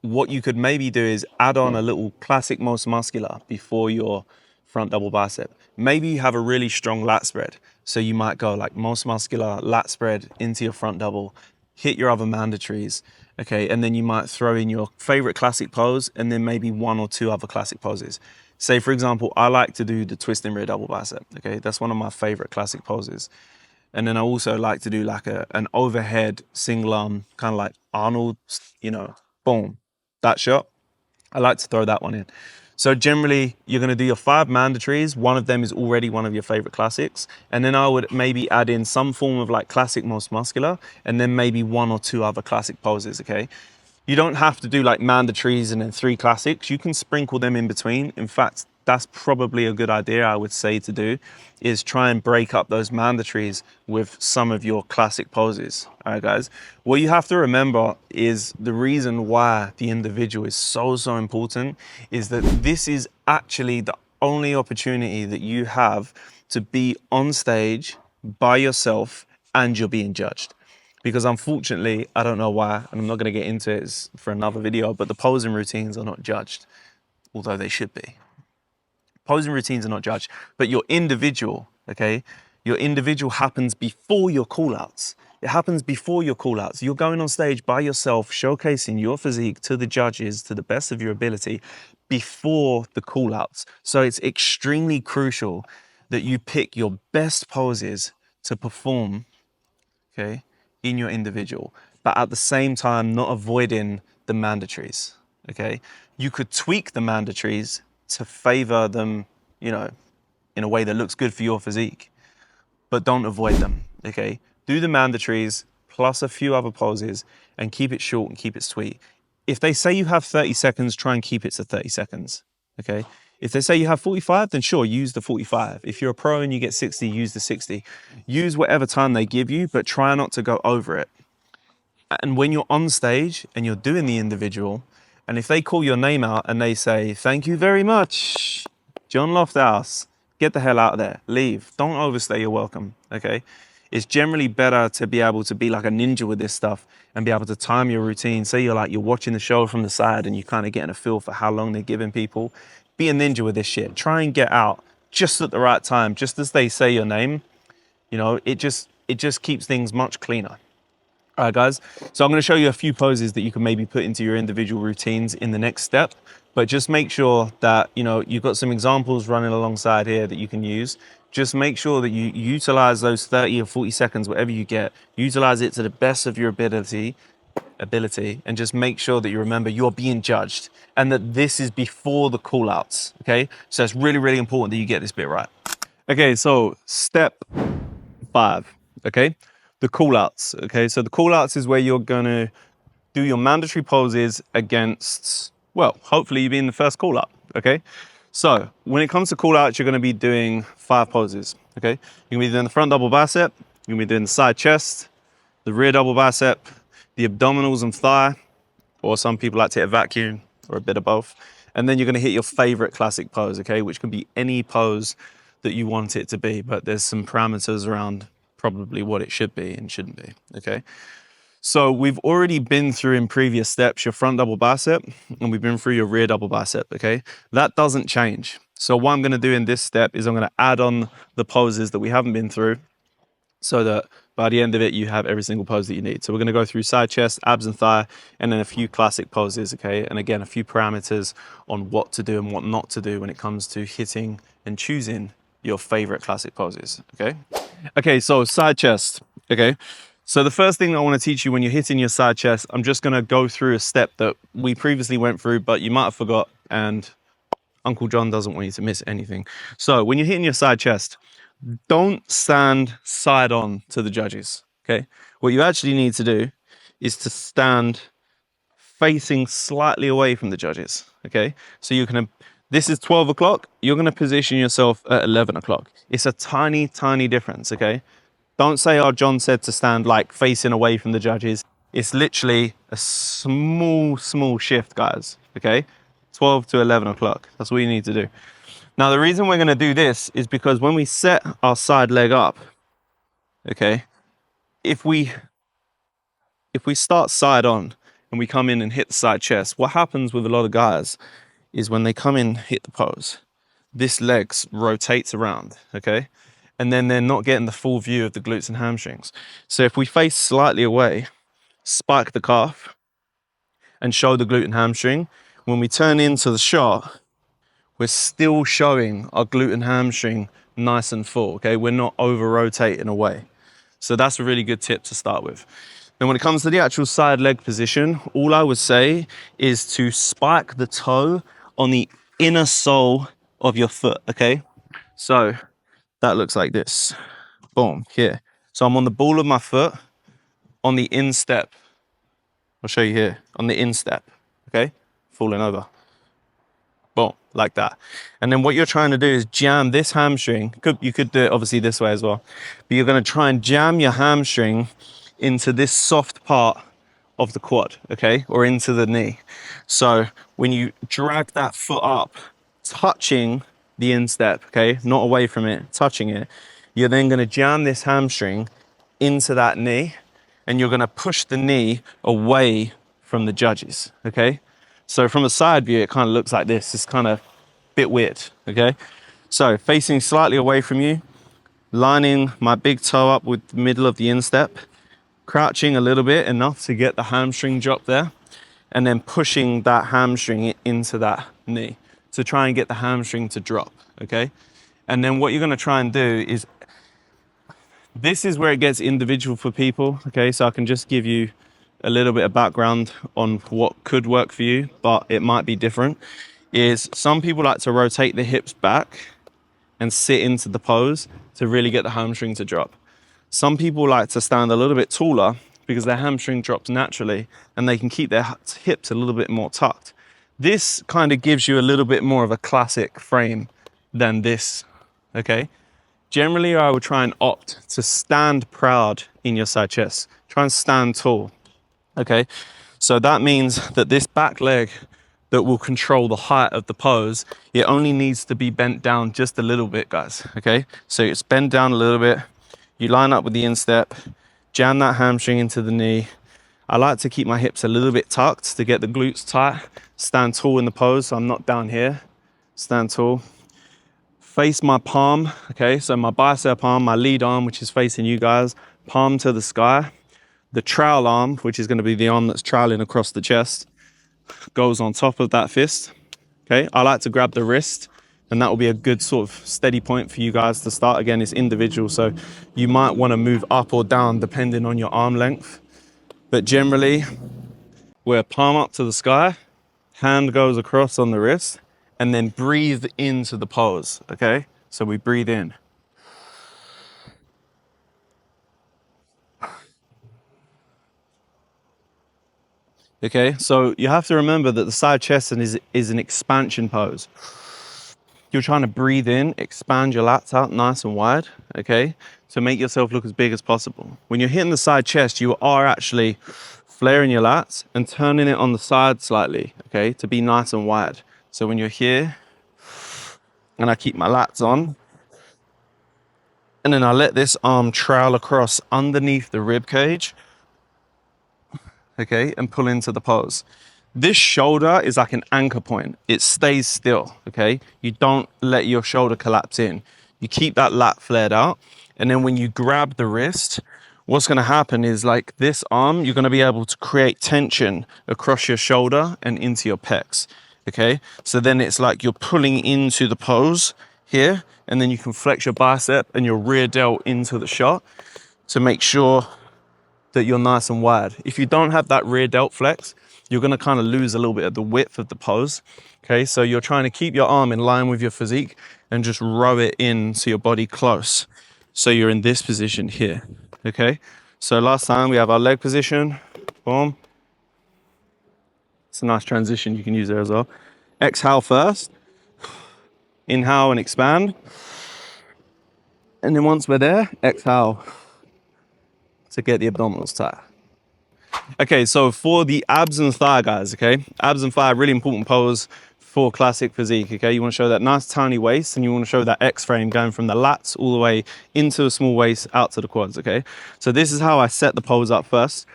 What you could maybe do is add on a little classic most muscular before your front double bicep. Maybe you have a really strong lat spread. So you might go like most muscular, lat spread into your front double, hit your other mandatories, okay, and then you might throw in your favorite classic pose and then maybe 1 or 2 other classic poses. Say, for example, I like to do the twisting rear double bicep, okay? That's one of my favorite classic poses. And then I also like to do like an overhead single arm, kind of like Arnold, you know, boom, that shot. I like to throw that one in. So generally, you're gonna do your 5 mandatories. One of them is already one of your favorite classics. And then I would maybe add in some form of like classic most muscular, and then maybe 1 or 2 other classic poses, okay? You don't have to do like mandatories and then 3 classics. You can sprinkle them in between. In fact, that's probably a good idea, I would say, to do, is try and break up those mandatories with some of your classic poses. All right, guys. What you have to remember is the reason why the individual is so important is that this is actually the only opportunity that you have to be on stage by yourself and you're being judged. Because unfortunately, I don't know why, and I'm not going to get into it for another video, but the posing routines are not judged, although they should be. Posing routines are not judged, but your individual, okay? Your individual happens before your call-outs. It happens before your call-outs. You're going on stage by yourself, showcasing your physique to the judges to the best of your ability before the call-outs. So it's extremely crucial that you pick your best poses to perform, okay, in your individual, but at the same time, not avoiding the mandatories, okay? You could tweak the mandatories to favor them, you know, in a way that looks good for your physique, but don't avoid them, okay? Do the mandatories plus a few other poses and keep it short and keep it sweet. If they say you have 30 seconds, try and keep it to 30 seconds, okay? If they say you have 45, then sure, use the 45. If you're a pro and you get 60, use the 60. Use whatever time they give you, but try not to go over it. And when you're on stage and you're doing the individual, and if they call your name out and they say, thank you very much, John Lofthouse, get the hell out of there, leave. Don't overstay your welcome, okay? It's generally better to be able to be like a ninja with this stuff and be able to time your routine. Say you're watching the show from the side and you're kind of getting a feel for how long they're giving people. Be a ninja with this shit. Try and get out just at the right time, just as they say your name. You know, it just keeps things much cleaner. All right, guys, so I'm going to show you a few poses that you can maybe put into your individual routines in the next step, but just make sure that, you know, you've got some examples running alongside here that you can use. Just make sure that you utilize those 30 or 40 seconds, whatever you get, utilize it to the best of your ability, and just make sure that you remember you're being judged and that this is before the call outs, okay? So it's really, really important that you get this bit right. Okay, so step 5, okay? The call outs, okay? So the call outs is where you're gonna do your mandatory poses against, well, hopefully you be in the first call out, okay? So when it comes to call outs, you're gonna be doing 5 poses, okay? You're gonna be doing the front double bicep, you're gonna be doing the side chest, the rear double bicep, the abdominals and thigh, or some people like to hit a vacuum, or a bit of both. And then you're gonna hit your favorite classic pose, okay? Which can be any pose that you want it to be, but there's some parameters around probably what it should be and shouldn't be, okay? So we've already been through in previous steps your front double bicep, and we've been through your rear double bicep, okay? That doesn't change. So what I'm gonna do in this step is I'm gonna add on the poses that we haven't been through, so that by the end of it, you have every single pose that you need. So we're gonna go through side chest, abs and thigh, and then a few classic poses, okay? And again, a few parameters on what to do and what not to do when it comes to hitting and choosing your favorite classic poses, okay? Okay, so side chest, okay? So the first thing I wanna teach you when you're hitting your side chest, I'm just gonna go through a step that we previously went through, but you might have forgot, and Uncle John doesn't want you to miss anything. So when you're hitting your side chest, don't stand side on to the judges, okay? What you actually need to do is to stand facing slightly away from the judges, okay? So you're gonna, this is 12 o'clock, you're gonna position yourself at 11 o'clock. It's a tiny, tiny difference, okay? Don't say, oh, John said to stand like facing away from the judges. It's literally a small, small shift, guys, okay? 12 to 11 o'clock, that's what you need to do. Now, the reason we're gonna do this is because when we set our side leg up, okay, if we start side on and we come in and hit the side chest, what happens with a lot of guys is when they come in, hit the pose, this leg rotates around, okay? And then they're not getting the full view of the glutes and hamstrings. So if we face slightly away, spike the calf and show the glute and hamstring, when we turn into the shot, we're still showing our glute and hamstring nice and full, okay? We're not over rotating away. So that's a really good tip to start with. Then when it comes to the actual side leg position, all I would say is to spike the toe on the inner sole of your foot, okay? So that looks like this, boom, here. So I'm on the ball of my foot on the instep. I'll show you here, on the instep, okay? Falling over. Boom, like that. And then what you're trying to do is jam this hamstring. You could do it obviously this way as well, but you're gonna try and jam your hamstring into this soft part of the quad, okay? Or into the knee. So when you drag that foot up, touching the instep, okay? Not away from it, touching it, you're then gonna jam this hamstring into that knee, and you're gonna push the knee away from the judges, okay? So from a side view, it kind of looks like this. It's kind of a bit weird, okay? So facing slightly away from you, lining my big toe up with the middle of the instep, crouching a little bit, enough to get the hamstring drop there, and then pushing that hamstring into that knee to try and get the hamstring to drop, okay? And then what you're gonna try and do is, this is where it gets individual for people, okay? So I can just give you a little bit of background on what could work for you, but it might be different, is some people like to rotate the hips back and sit into the pose to really get the hamstring to drop. Some people like to stand a little bit taller because their hamstring drops naturally and they can keep their hips a little bit more tucked. This kind of gives you a little bit more of a classic frame than this, okay? Generally, I would try and opt to stand proud in your side chest. Try and stand tall. Okay, so that means that this back leg that will control the height of the pose, it only needs to be bent down just a little bit, guys, okay? So it's bent down a little bit, you line up with the instep, jam that hamstring into the knee. I like to keep my hips a little bit tucked to get the glutes tight, stand tall in the pose, so I'm not down here, stand tall. Face my palm, okay? So my bicep arm, my lead arm, which is facing you guys, palm to the sky. The trowel arm, which is going to be the arm that's troweling across the chest, goes on top of that fist, okay? I like to grab the wrist, and that will be a good sort of steady point for you guys to start. Again, it's individual, so you might want to move up or down depending on your arm length. But generally, we're palm up to the sky, hand goes across on the wrist, and then breathe into the pose, okay? So we breathe in. Okay, so you have to remember that the side chest is an expansion pose. You're trying to breathe in, expand your lats out nice and wide, okay, to make yourself look as big as possible. When you're hitting the side chest, you are actually flaring your lats and turning it on the side slightly, okay, to be nice and wide. So when you're here, and I keep my lats on, and then I let this arm trail across underneath the rib cage, okay, and pull into the pose. This shoulder is like an anchor point. It stays still, okay? You don't let your shoulder collapse in. You keep that lat flared out. And then when you grab the wrist, what's gonna happen is like this arm, you're gonna be able to create tension across your shoulder and into your pecs, okay? So then it's like you're pulling into the pose here, and then you can flex your bicep and your rear delt into the shot to make sure that you're nice and wide. If you don't have that rear delt flex, you're gonna kind of lose a little bit of the width of the pose. Okay, so you're trying to keep your arm in line with your physique and just row it into your body close. So you're in this position here, okay? So last time we have our leg position, boom. It's a nice transition you can use there as well. Exhale first, inhale and expand. And then once we're there, exhale to get the abdominals tight. Okay, so for the abs and thigh guys, okay? Abs and thigh, really important pose for classic physique, okay? You wanna show that nice tiny waist and you wanna show that X frame going from the lats all the way into a small waist out to the quads, okay? So this is how I set the pose up first.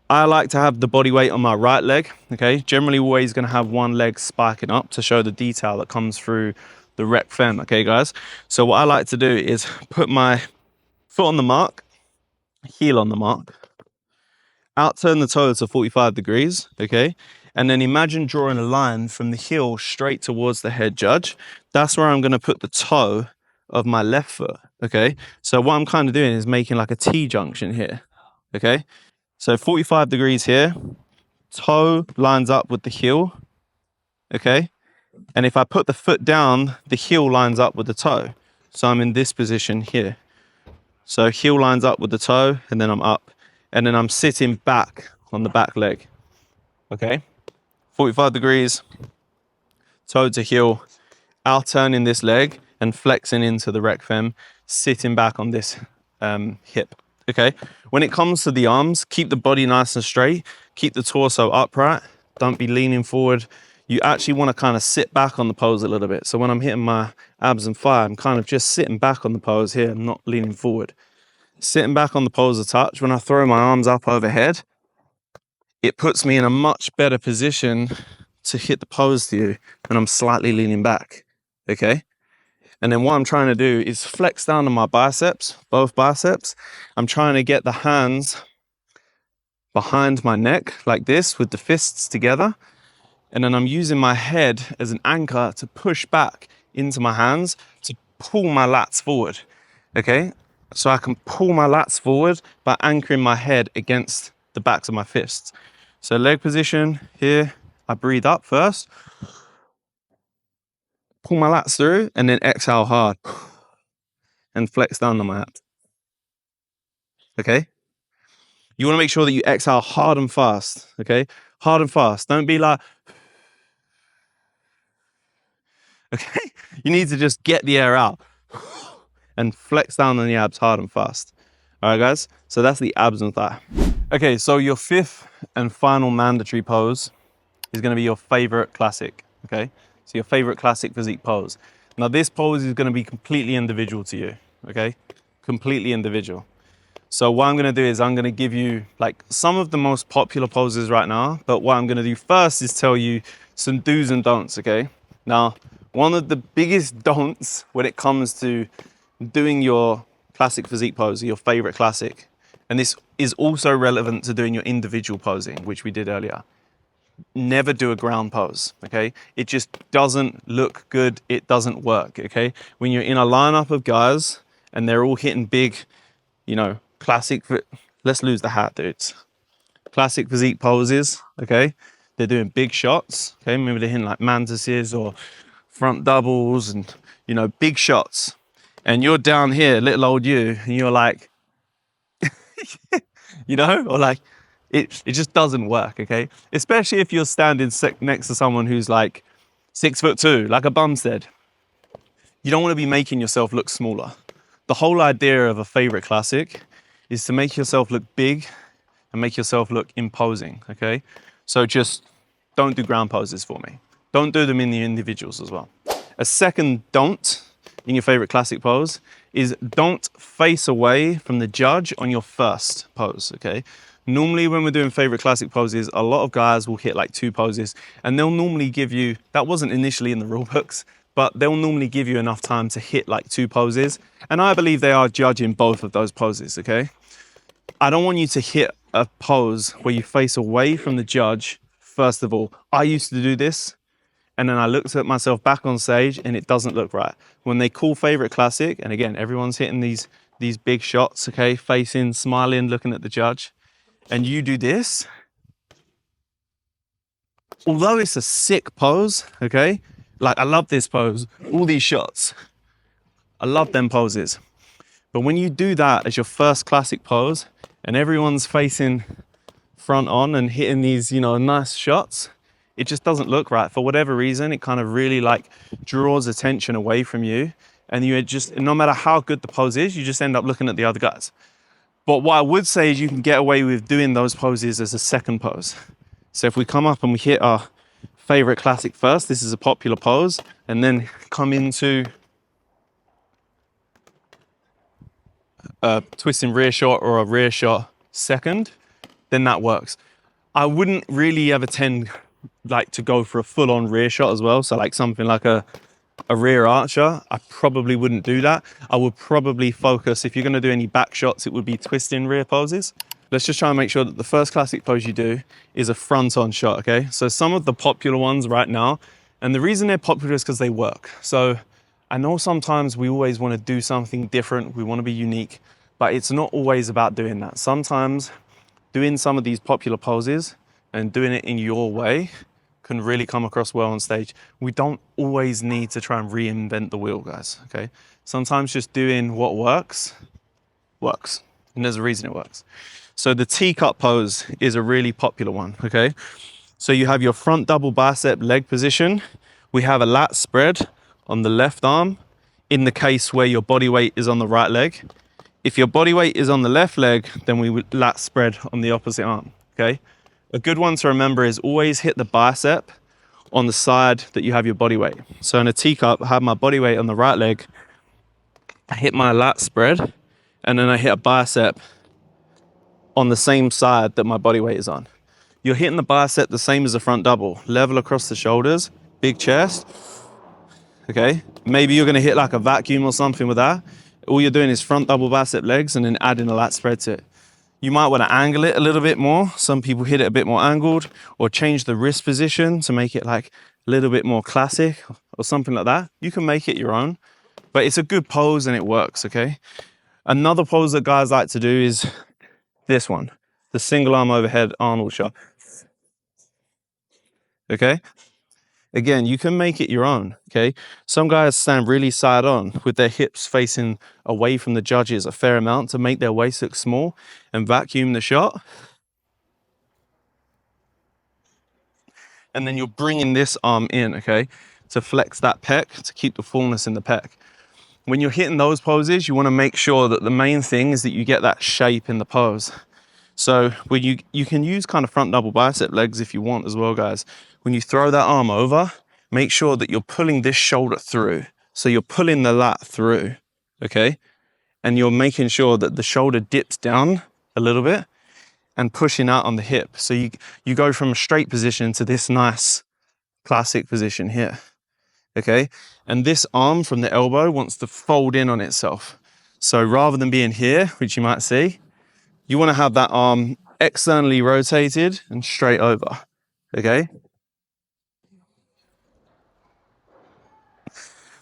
I like to have the body weight on my right leg, okay? Generally always gonna have one leg spiking up to show the detail that comes through the rec fem, okay guys? So what I like to do is put my foot on the mark, heel on the mark, out-turn the toe to 45 degrees, okay? And then imagine drawing a line from the heel straight towards the head judge. That's where I'm gonna put the toe of my left foot, okay? So what I'm kind of doing is making like a T-junction here, okay? So 45 degrees here, toe lines up with the heel, okay? And if I put the foot down, the heel lines up with the toe. So I'm in this position here. So heel lines up with the toe and then I'm up. And then I'm sitting back on the back leg, okay? 45 degrees, toe to heel, out turning this leg and flexing into the rec fem, sitting back on this hip, okay? When it comes to the arms, keep the body nice and straight, keep the torso upright, don't be leaning forward. You actually wanna kind of sit back on the pose a little bit. So when I'm hitting my abs and thigh, I'm kind of just sitting back on the pose here, I'm not leaning forward. Sitting back on the pose of touch, when I throw my arms up overhead, it puts me in a much better position to hit the pose to you when I'm slightly leaning back, okay? And then what I'm trying to do is flex down on my biceps, both biceps. I'm trying to get the hands behind my neck like this with the fists together. And then I'm using my head as an anchor to push back into my hands to pull my lats forward, okay? So I can pull my lats forward by anchoring my head against the backs of my fists. So leg position here, I breathe up first, pull my lats through, and then exhale hard and flex down on my abs, okay? You wanna make sure that you exhale hard and fast, okay? Hard and fast, don't be like, okay? You need to just get the air out and flex down on the abs hard and fast. All right, guys? So that's the abs and thigh. Okay, so your fifth and final mandatory pose is gonna be your favorite classic, okay? So your favorite classic physique pose. Now this pose is gonna be completely individual to you, okay? Completely individual. So what I'm gonna do is I'm gonna give you like some of the most popular poses right now, but what I'm gonna do first is tell you some do's and don'ts, okay? Now, one of the biggest don'ts when it comes to doing your classic physique pose, your favorite classic, and this is also relevant to doing your individual posing, which we did earlier. Never do a ground pose, okay? It just doesn't look good, it doesn't work, okay? When you're in a lineup of guys and they're all hitting big, you know, classic, let's lose the hat, dudes. Classic physique poses, okay? They're doing big shots, okay? Maybe they're hitting like mantises or front doubles and, you know, big shots. And you're down here, little old you, and you're like, you know, or like, It just doesn't work, okay? Especially if you're standing next to someone who's like 6'2", like a Bumstead. You don't want to be making yourself look smaller. The whole idea of a favorite classic is to make yourself look big and make yourself look imposing, okay? So just don't do ground poses for me. Don't do them in the individuals as well. A second don't in your favorite classic pose is don't face away from the judge on your first pose, okay? Normally when we're doing favorite classic poses, a lot of guys will hit like 2 poses and they'll normally give you, that wasn't initially in the rule books, but they'll normally give you enough time to hit like 2 poses. And I believe they are judging both of those poses, okay? I don't want you to hit a pose where you face away from the judge. First of all, I used to do this and then I looked at myself back on stage and it doesn't look right. When they call favorite classic, and again, everyone's hitting these big shots, okay? Facing, smiling, looking at the judge. And you do this. Although it's a sick pose, okay? Like I love this pose, all these shots. I love them poses. But when you do that as your first classic pose and everyone's facing front on and hitting these, nice shots, it just doesn't look right. For whatever reason, it kind of really like draws attention away from you. And you just, no matter how good the pose is, you just end up looking at the other guys. But what I would say is you can get away with doing those poses as a second pose. So if we come up and we hit our favorite classic first, this is a popular pose, and then come into a twisting rear shot or a rear shot second, then that works. I wouldn't really ever tend like to go for a full-on rear shot as well. So like something like a rear archer, I probably wouldn't do that. I would probably focus, if you're going to do any back shots, it would be twisting rear poses. Let's just try and make sure that the first classic pose you do is a front-on shot, okay? So some of the popular ones right now, and the reason they're popular is because they work. So I know sometimes we always want to do something different, we want to be unique, but it's not always about doing that. Sometimes doing some of these popular poses and doing it in your way can really come across well on stage. We don't always need to try and reinvent the wheel, guys, okay? Sometimes just doing what works, and there's a reason it works. So the teacup pose is a really popular one, okay? So you have your front double bicep leg position. We have a lat spread on the left arm in the case where your body weight is on the right leg. If your body weight is on the left leg, then we would lat spread on the opposite arm, okay? A good one to remember is always hit the bicep on the side that you have your body weight. So in a teacup, I have my body weight on the right leg, I hit my lat spread, and then I hit a bicep on the same side that my body weight is on. You're hitting the bicep the same as the front double, level across the shoulders, big chest, okay? Maybe you're gonna hit like a vacuum or something with that. All you're doing is front double bicep legs and then adding a lat spread to it. You might wanna angle it a little bit more. Some people hit it a bit more angled, or change the wrist position to make it like a little bit more classic or something like that. You can make it your own, but it's a good pose and it works, okay? Another pose that guys like to do is this one, the single arm overhead Arnold shot. Okay? Again, you can make it your own, okay? Some guys stand really side on with their hips facing away from the judges a fair amount to make their waist look small and vacuum the shot. And then you're bringing this arm in, okay, to flex that pec, to keep the fullness in the pec. When you're hitting those poses, you want to make sure that the main thing is that you get that shape in the pose. So when you can use kind of front double bicep legs if you want as well, guys. When you throw that arm over, make sure that you're pulling this shoulder through. So you're pulling the lat through, okay? And you're making sure that the shoulder dips down a little bit and pushing out on the hip. So you go from a straight position to this nice classic position here, okay? And this arm from the elbow wants to fold in on itself. So rather than being here, which you might see, you want to have that arm externally rotated and straight over, okay?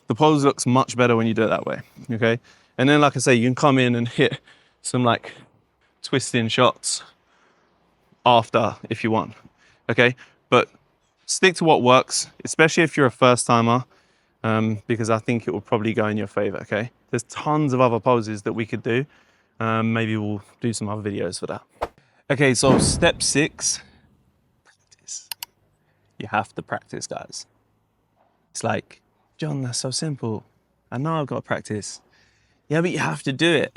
The pose looks much better when you do it that way, okay? And then, like I say, you can come in and hit some like twisting shots after if you want, okay? But stick to what works, especially if you're a first timer, because I think it will probably go in your favor, okay? There's tons of other poses that we could do. Maybe we'll do some other videos for that. Okay, so step 6, practice. You have to practice, guys. It's like, John, that's so simple. I know I've got to practice. Yeah, but you have to do it.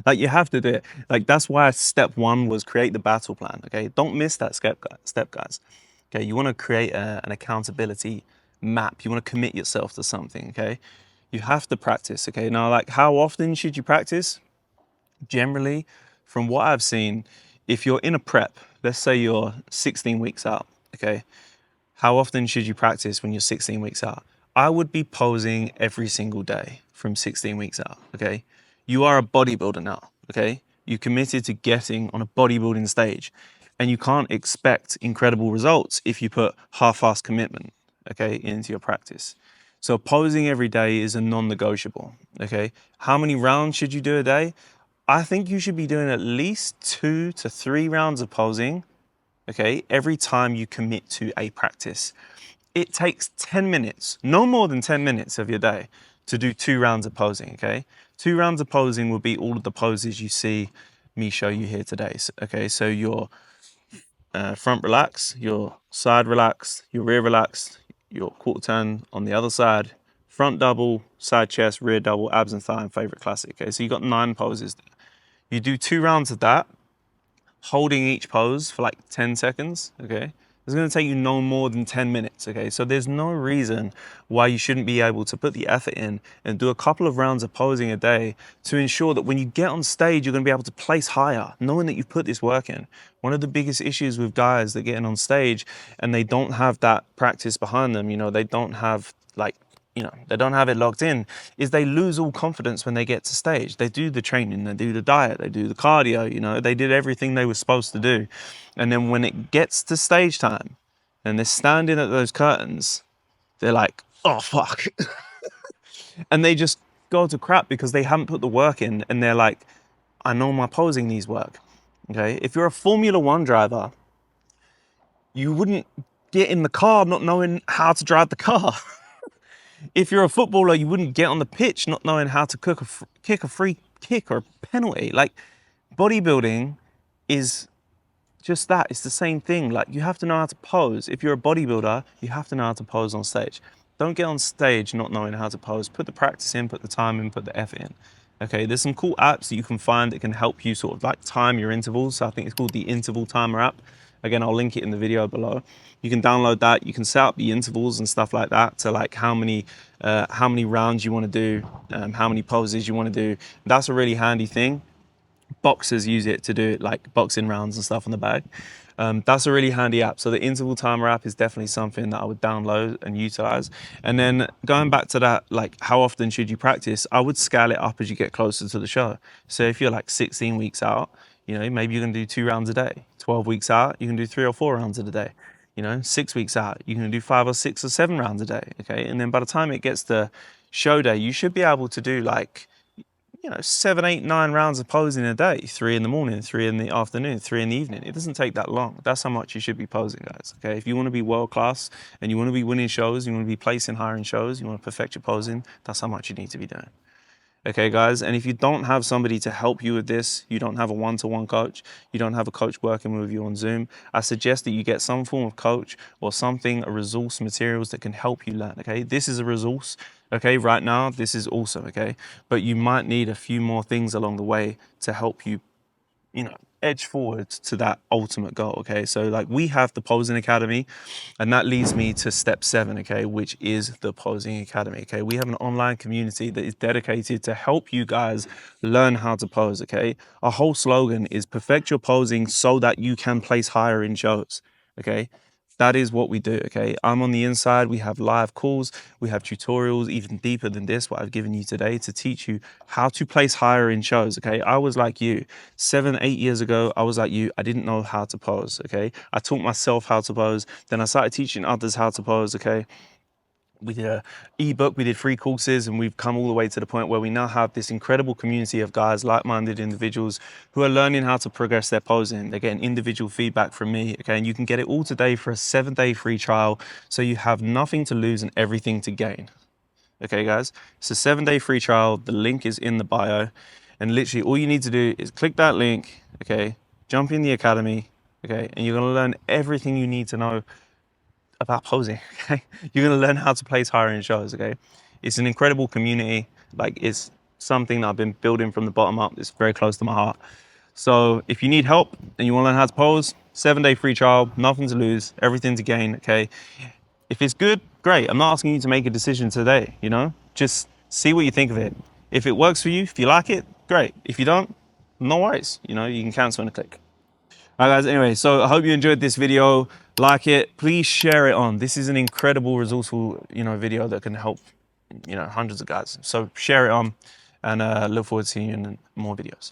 Like, you have to do it. Like, that's why step 1 was create the battle plan. Okay, don't miss that step, guys. Okay, you want to create an accountability map. You want to commit yourself to something. Okay, you have to practice. Okay, now, like, how often should you practice? Generally, from what I've seen, if you're in a prep, let's say you're 16 weeks out. Okay, how often should you practice when you're 16 weeks out? I would be posing every single day from 16 weeks out, okay? You are a bodybuilder now, okay? You committed to getting on a bodybuilding stage, and you can't expect incredible results if you put half-assed commitment, okay, into your practice. So posing every day is a non-negotiable, okay? How many rounds should you do a day? I think you should be doing at least 2 to 3 rounds of posing, okay, every time you commit to a practice. It takes 10 minutes, no more than 10 minutes of your day to do 2 rounds of posing, okay? 2 rounds of posing will be all of the poses you see me show you here today, okay? So your front relax, your side relax, your rear relax, your quarter turn on the other side, front double, side chest, rear double, abs and thigh, and favorite classic, okay? So you got 9 poses. You do 2 rounds of that, holding each pose for like 10 seconds, okay? It's gonna take you no more than 10 minutes, okay? So there's no reason why you shouldn't be able to put the effort in and do a couple of rounds of posing a day to ensure that when you get on stage, you're gonna be able to place higher, knowing that you've put this work in. One of the biggest issues with guys that get in on stage and they don't have that practice behind them, they don't have like, they don't have it locked in, is they lose all confidence when they get to stage. They do the training, they do the diet, they do the cardio, they did everything they were supposed to do. And then when it gets to stage time and they're standing at those curtains, they're like, oh, fuck. And they just go to crap because they haven't put the work in and they're like, I know my posing needs work, okay? If you're a Formula One driver, you wouldn't get in the car not knowing how to drive the car. If you're a footballer, you wouldn't get on the pitch not knowing how to kick a free kick or a penalty. Like, bodybuilding is just that. It's the same thing. Like, you have to know how to pose. If you're a bodybuilder, you have to know how to pose on stage. Don't get on stage not knowing how to pose. Put the practice in, put the time in, put the effort in. Okay, there's some cool apps that you can find that can help you sort of like time your intervals. So I think it's called the Interval Timer app. Again, I'll link it in the video below. You can download that. You can set up the intervals and stuff like that to like how many rounds you want to do, how many poses you want to do. That's a really handy thing. Boxers use it to do like boxing rounds and stuff on the bag. That's a really handy app. So the Interval Timer app is definitely something that I would download and utilize. And then going back to that, like how often should you practice? I would scale it up as you get closer to the show. So if you're like 16 weeks out, maybe you're gonna do 2 rounds a day. 12 weeks out, you can do 3 or 4 rounds a day. 6 weeks out, you can do 5 or 6 or 7 rounds a day. Okay, and then by the time it gets to show day, you should be able to do like 7, 8, 9 rounds of posing a day, 3 in the morning, 3 in the afternoon, 3 in the evening. It doesn't take that long. That's how much you should be posing, guys. Okay, if you want to be world class and you want to be winning shows, you want to be placing higher in shows, you want to perfect your posing, that's how much you need to be doing. Okay, guys, and if you don't have somebody to help you with this, you don't have a one-to-one coach, you don't have a coach working with you on Zoom, I suggest that you get some form of coach or something, a resource, materials that can help you learn, okay? This is a resource, okay? Right now, this is awesome, okay? But you might need a few more things along the way to help you edge forward to that ultimate goal, okay? So like we have the Posing Academy, and that leads me to step 7, okay, which is the Posing Academy, okay? We have an online community that is dedicated to help you guys learn how to pose, okay? Our whole slogan is perfect your posing so that you can place higher in shows, okay? That is what we do, okay? I'm on the inside. We have live calls. We have tutorials even deeper than this, what I've given you today, to teach you how to place higher in shows, okay? I was like you. 7, 8 years ago, I was like you. I didn't know how to pose, okay? I taught myself how to pose. Then I started teaching others how to pose, okay? We did an ebook, we did free courses, and we've come all the way to the point where we now have this incredible community of guys, like-minded individuals who are learning how to progress their posing. They're getting individual feedback from me, okay? And you can get it all today for a 7-day free trial, so you have nothing to lose and everything to gain. Okay, guys? It's a 7-day free trial. The link is in the bio, and literally all you need to do is click that link, okay? jump in the academy, okay? And you're gonna learn everything you need to know about posing, okay? You're gonna learn how to place higher in shows, okay? It's an incredible community. Like, it's something that I've been building from the bottom up. It's very close to my heart. So if you need help and you wanna learn how to pose, 7-day free trial, nothing to lose, everything to gain, okay? If it's good, great. I'm not asking you to make a decision today, you know? Just see what you think of it. If it works for you, if you like it, great. If you don't, no worries. You know, you can cancel in a click. All right, guys, anyway, so I hope you enjoyed this video. Like it, please share it on. This is an incredible, resourceful, video that can help, hundreds of guys. So share it on, and look forward to seeing you in more videos.